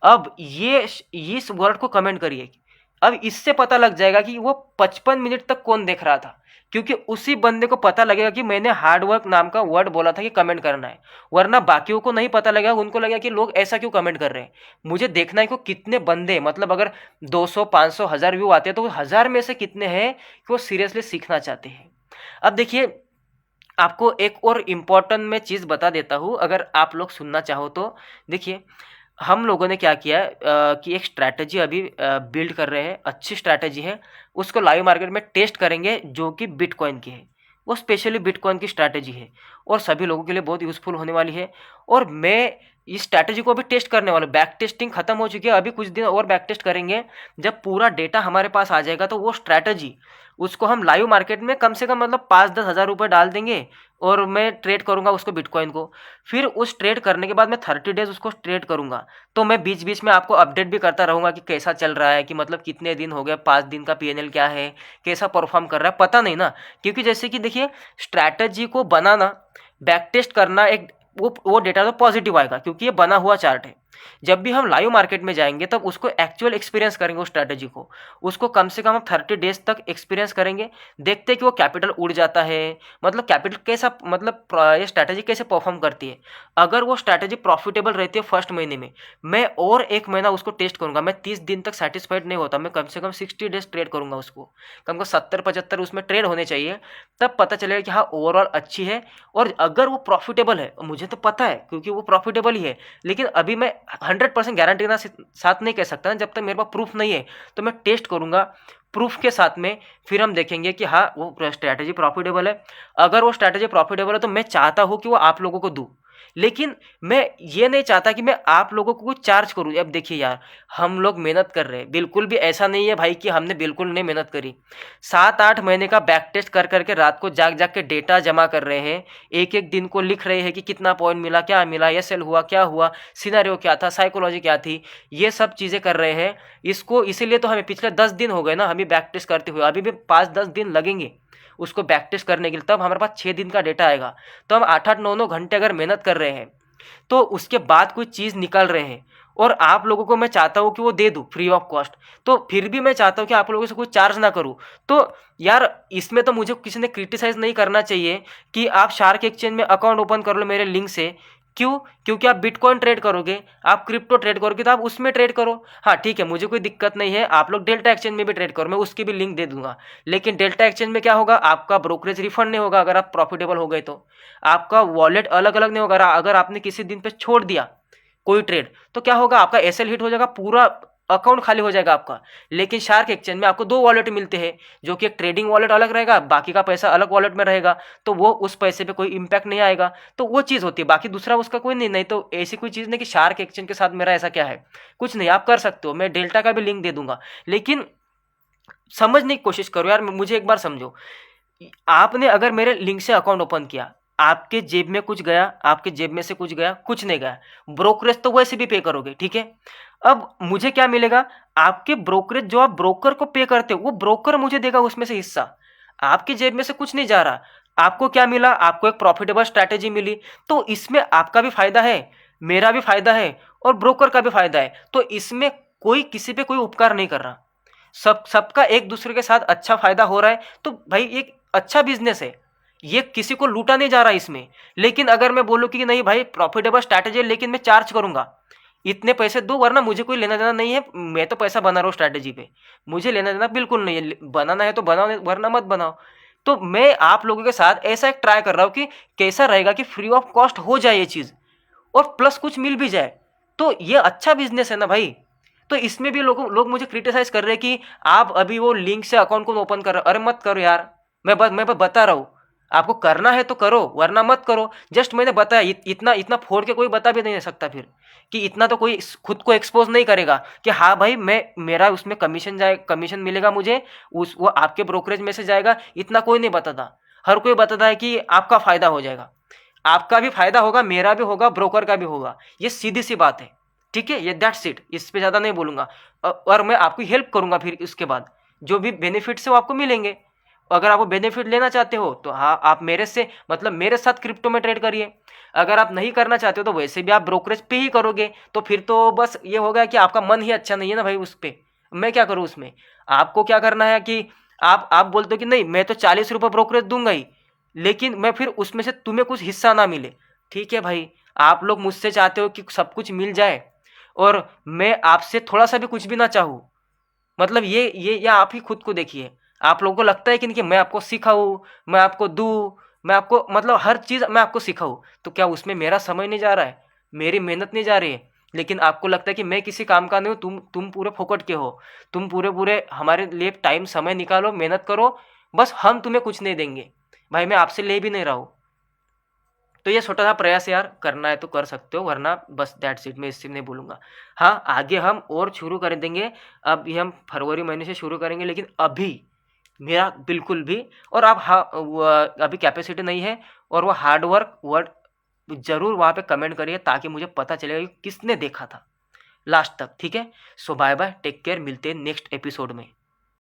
अब ये इस वर्ड को कमेंट करिए। अब इससे पता लग जाएगा कि वो 55 मिनट तक कौन देख रहा था, क्योंकि उसी बंदे को पता लगेगा कि मैंने हार्ड वर्क नाम का वर्ड बोला था कि कमेंट करना है। वरना बाकियों को नहीं पता लगेगा, उनको लगेगा कि लोग ऐसा क्यों कमेंट कर रहे हैं। मुझे देखना है कि कितने बंदे, मतलब अगर 200 500 1000 व्यू आते हैं तो 1000 में से कितने हैं कि वो सीरियसली सीखना चाहते हैं। अब देखिए आपको एक और इम्पोर्टेंट मैं चीज़ बता देता हूँ, अगर आप लोग सुनना चाहो तो। देखिए हम लोगों ने क्या किया है कि एक स्ट्रैटेजी अभी बिल्ड कर रहे हैं, अच्छी स्ट्रैटेजी है, उसको लाइव मार्केट में टेस्ट करेंगे, जो कि बिटकॉइन की है। वो स्पेशली बिटकॉइन की स्ट्रैटेजी है और सभी लोगों के लिए बहुत यूज़फुल होने वाली है। और मैं इस स्ट्रैटेजी को अभी टेस्ट करने वाला हूँ। बैक टेस्टिंग खत्म हो चुकी है, अभी कुछ दिन और बैक टेस्ट करेंगे। जब पूरा डेटा हमारे पास आ जाएगा तो वो स्ट्रैटेजी, उसको हम लाइव मार्केट में कम से कम मतलब 5-10 हज़ार रुपये डाल देंगे और मैं ट्रेड करूंगा उसको, बिटकॉइन को। फिर उस ट्रेड करने के बाद मैं 30 डेज उसको ट्रेड करूंगा। तो मैं बीच बीच में आपको अपडेट भी करता रहूंगा कि कैसा चल रहा है, कि मतलब कितने दिन हो गए, 5 दिन का पीएनएल क्या है, कैसा परफॉर्म कर रहा है, पता नहीं ना। क्योंकि जैसे कि देखिए स्ट्रैटेजी को बनाना, बैक टेस्ट करना, एक वो डेटा तो पॉजिटिव आएगा क्योंकि ये बना हुआ चार्ट है। जब भी हम लाइव मार्केट में जाएंगे तब उसको एक्चुअल एक्सपीरियंस करेंगे उस स्ट्रैटेजी को, उसको कम से कम हम 30 डेज तक एक्सपीरियंस करेंगे। देखते हैं कि वो कैपिटल उड़ जाता है, मतलब कैपिटल कैसा, मतलब ये स्ट्रैटेजी कैसे परफॉर्म करती है। अगर वो स्ट्रैटेजी प्रॉफिटेबल रहती है फर्स्ट महीने में, मैं और एक महीना उसको टेस्ट करूंगा। मैं 30 दिन तक सेटिस्फाइड नहीं होता, मैं कम से कम 60 डेज ट्रेड करूंगा उसको, कम से कम 70-75 उसमें ट्रेड होने चाहिए। तब पता चलेगा कि हाँ ओवरऑल अच्छी है। और अगर वो प्रॉफिटेबल है, मुझे तो पता है क्योंकि वो प्रॉफिटेबल ही है, लेकिन अभी मैं 100% गारंटी के साथ नहीं कह सकता ना, जब तक मेरे पास प्रूफ नहीं है। तो मैं टेस्ट करूंगा प्रूफ के साथ में, फिर हम देखेंगे कि हाँ वो स्ट्रैटेजी प्रॉफिटेबल है। अगर वो स्ट्रैटेजी प्रॉफिटेबल है तो मैं चाहता हूँ कि वो आप लोगों को दूँ, लेकिन मैं ये नहीं चाहता कि मैं आप लोगों को कुछ चार्ज करूँ। अब देखिए यार, हम लोग मेहनत कर रहे हैं, बिल्कुल भी ऐसा नहीं है भाई कि हमने बिल्कुल नहीं मेहनत करी। 7-8 महीने का बैक टेस्ट कर करके रात को जाग जाग के डेटा जमा कर रहे हैं, एक एक दिन को लिख रहे हैं कि कितना पॉइंट मिला, क्या मिला, ये सेल हुआ, क्या हुआ, सिनेरियो क्या था, साइकोलॉजी क्या थी, ये सब चीज़ें कर रहे हैं। इसको इसीलिए तो हमें पिछले 10 दिन हो गए ना हमें बैक टेस्ट करते हुए, अभी भी 5-10 दिन लगेंगे उसको बैक टेस्ट करने के लिए, तब हमारे पास 6 दिन का डेटा आएगा। तो हम 8-8 9-9 घंटे अगर मेहनत कर रहे हैं तो उसके बाद कोई चीज़ निकाल रहे हैं, और आप लोगों को मैं चाहता हूँ कि वो दे दूँ फ्री ऑफ कॉस्ट, तो फिर भी मैं चाहता हूँ कि आप लोगों से कोई चार्ज ना करूँ। तो यार इसमें तो मुझे किसी ने क्रिटिसाइज़ नहीं करना चाहिए कि आप शार्क एक्सचेंज में अकाउंट ओपन कर लो मेरे लिंक से। क्यों? क्योंकि आप बिटकॉइन ट्रेड करोगे, आप क्रिप्टो ट्रेड करोगे, तो आप उसमें ट्रेड करो। हाँ ठीक है, मुझे कोई दिक्कत नहीं है, आप लोग डेल्टा एक्सचेंज में भी ट्रेड करो, मैं उसकी भी लिंक दे दूंगा। लेकिन डेल्टा एक्सचेंज में क्या होगा, आपका ब्रोकरेज रिफंड नहीं होगा अगर आप प्रॉफिटेबल हो गए तो। आपका वॉलेट अलग अलग नहीं होगा, अगर आपने किसी दिन पे छोड़ दिया कोई ट्रेड तो क्या होगा, आपका एसएल हिट हो जाएगा, पूरा अकाउंट खाली हो जाएगा आपका। लेकिन शार्क एक्सचेंज में आपको 2 वॉलेट मिलते हैं, जो कि एक ट्रेडिंग वॉलेट अलग रहेगा, बाकी का पैसा अलग वॉलेट में रहेगा, तो वो उस पैसे पे कोई इंपैक्ट नहीं आएगा। तो वो चीज़ होती है, बाकी दूसरा उसका कोई नहीं। नहीं तो ऐसी कोई चीज़ नहीं कि शार्क एक्सचेंज के साथ मेरा ऐसा क्या है, कुछ नहीं, आप कर सकते हो, मैं डेल्टा का भी लिंक दे दूंगा। लेकिन समझने की कोशिश करो यार, मुझे एक बार समझो। आपने अगर मेरे लिंक से अकाउंट ओपन किया, आपके जेब में कुछ गया, आपके जेब में से कुछ गया, कुछ नहीं गया, ब्रोकरेज तो वैसे भी पे करोगे, ठीक है। अब मुझे क्या मिलेगा, आपके ब्रोकरेज जो आप ब्रोकर को पे करते हो वो ब्रोकर मुझे देगा उसमें से हिस्सा, आपकी जेब में से कुछ नहीं जा रहा। आपको क्या मिला, आपको एक प्रॉफिटेबल स्ट्रैटेजी मिली, तो इसमें आपका भी फायदा है, मेरा भी फायदा है और ब्रोकर का भी फायदा है। तो इसमें कोई किसी पे कोई उपकार नहीं कर रहा, सबका एक दूसरे के साथ अच्छा फायदा हो रहा है। तो भाई एक अच्छा बिजनेस है, ये किसी को लूटा नहीं जा रहा इसमें। लेकिन अगर मैं बोलूं कि नहीं भाई प्रॉफिटेबल स्ट्रैटेजी है लेकिन मैं चार्ज करूंगा, इतने पैसे दो वरना मुझे कोई लेना देना नहीं है, मैं तो पैसा बना रहा हूँ स्ट्रैटेजी पे, मुझे लेना देना बिल्कुल नहीं है, बनाना है तो बनाओ वरना मत बनाओ। तो मैं आप लोगों के साथ ऐसा एक ट्राई कर रहा हूँ कि कैसा रहेगा कि फ्री ऑफ कॉस्ट हो जाए ये चीज़ और प्लस कुछ मिल भी जाए, तो ये अच्छा बिजनेस है ना भाई। तो इसमें भी लोग मुझे क्रिटिसाइज कर रहे हैं कि आप अभी वो लिंक से अकाउंट को ओपन कर रहे हो। अरे मत करो यार, मैं बस बता रहा हूँ, आपको करना है तो करो वरना मत करो। जस्ट मैंने बताया, इतना इतना फोड़ के कोई बता भी नहीं सकता फिर कि इतना तो कोई खुद को एक्सपोज नहीं करेगा कि हाँ भाई मैं मेरा उसमें कमीशन मिलेगा मुझे, उस वो आपके ब्रोकरेज में से जाएगा, इतना कोई नहीं बताता। हर कोई बताता है कि आपका फायदा हो जाएगा, आपका भी फायदा होगा, मेरा भी होगा, ब्रोकर का भी होगा, ये सीधी सी बात है, ठीक है। ये दैट्स इट, इस पे ज़्यादा नहीं बोलूँगा। और मैं आपकी हेल्प करूँगा फिर इसके बाद, जो भी बेनिफिट्स है वो आपको मिलेंगे। अगर आप वो बेनिफिट लेना चाहते हो तो हाँ आप मेरे से मतलब मेरे साथ क्रिप्टो में ट्रेड करिए। अगर आप नहीं करना चाहते हो तो वैसे भी आप ब्रोकरेज पे ही करोगे, तो फिर तो बस ये हो गया कि आपका मन ही अच्छा नहीं है ना भाई उस पर, मैं क्या करूँ उसमें। आपको क्या करना है कि आप बोलते हो कि नहीं मैं तो 40 रुपये ब्रोकरेज दूंगा ही, लेकिन मैं फिर उसमें से तुम्हें कुछ हिस्सा ना मिले, ठीक है भाई। आप लोग मुझसे चाहते हो कि सब कुछ मिल जाए और मैं आपसे थोड़ा सा भी कुछ भी ना चाहूँ, मतलब ये या आप ही खुद को देखिए। आप लोगों को लगता है कि नहीं कि मैं आपको सिखाऊं, मैं आपको दूं, मैं आपको मतलब हर चीज़ मैं आपको सिखाऊं, तो क्या उसमें मेरा समय नहीं जा रहा है, मेरी मेहनत नहीं जा रही है। लेकिन आपको लगता है कि मैं किसी काम का नहीं हूँ, तुम पूरे फोकट के हो, तुम पूरे पूरे हमारे लिए टाइम समय निकालो, मेहनत करो, बस हम तुम्हें कुछ नहीं देंगे। भाई मैं आपसे ले भी नहीं रहा हूँ। तो ये छोटा सा प्रयास यार, करना है तो कर सकते हो वरना बस दैट्स इट, मैं इससे नहीं बोलूँगा। हाँ आगे हम और शुरू कर देंगे, अभी हम फरवरी महीने से शुरू करेंगे, लेकिन अभी मेरा बिल्कुल भी, और आप हाँ अभी कैपेसिटी नहीं है, और वो हार्ड वर्क वर्ड जरूर वहाँ पे कमेंट करिए ताकि मुझे पता चलेगा कि किसने देखा था लास्ट तक, ठीक है। सो बाय बाय, टेक केयर, मिलते हैं नेक्स्ट एपिसोड में।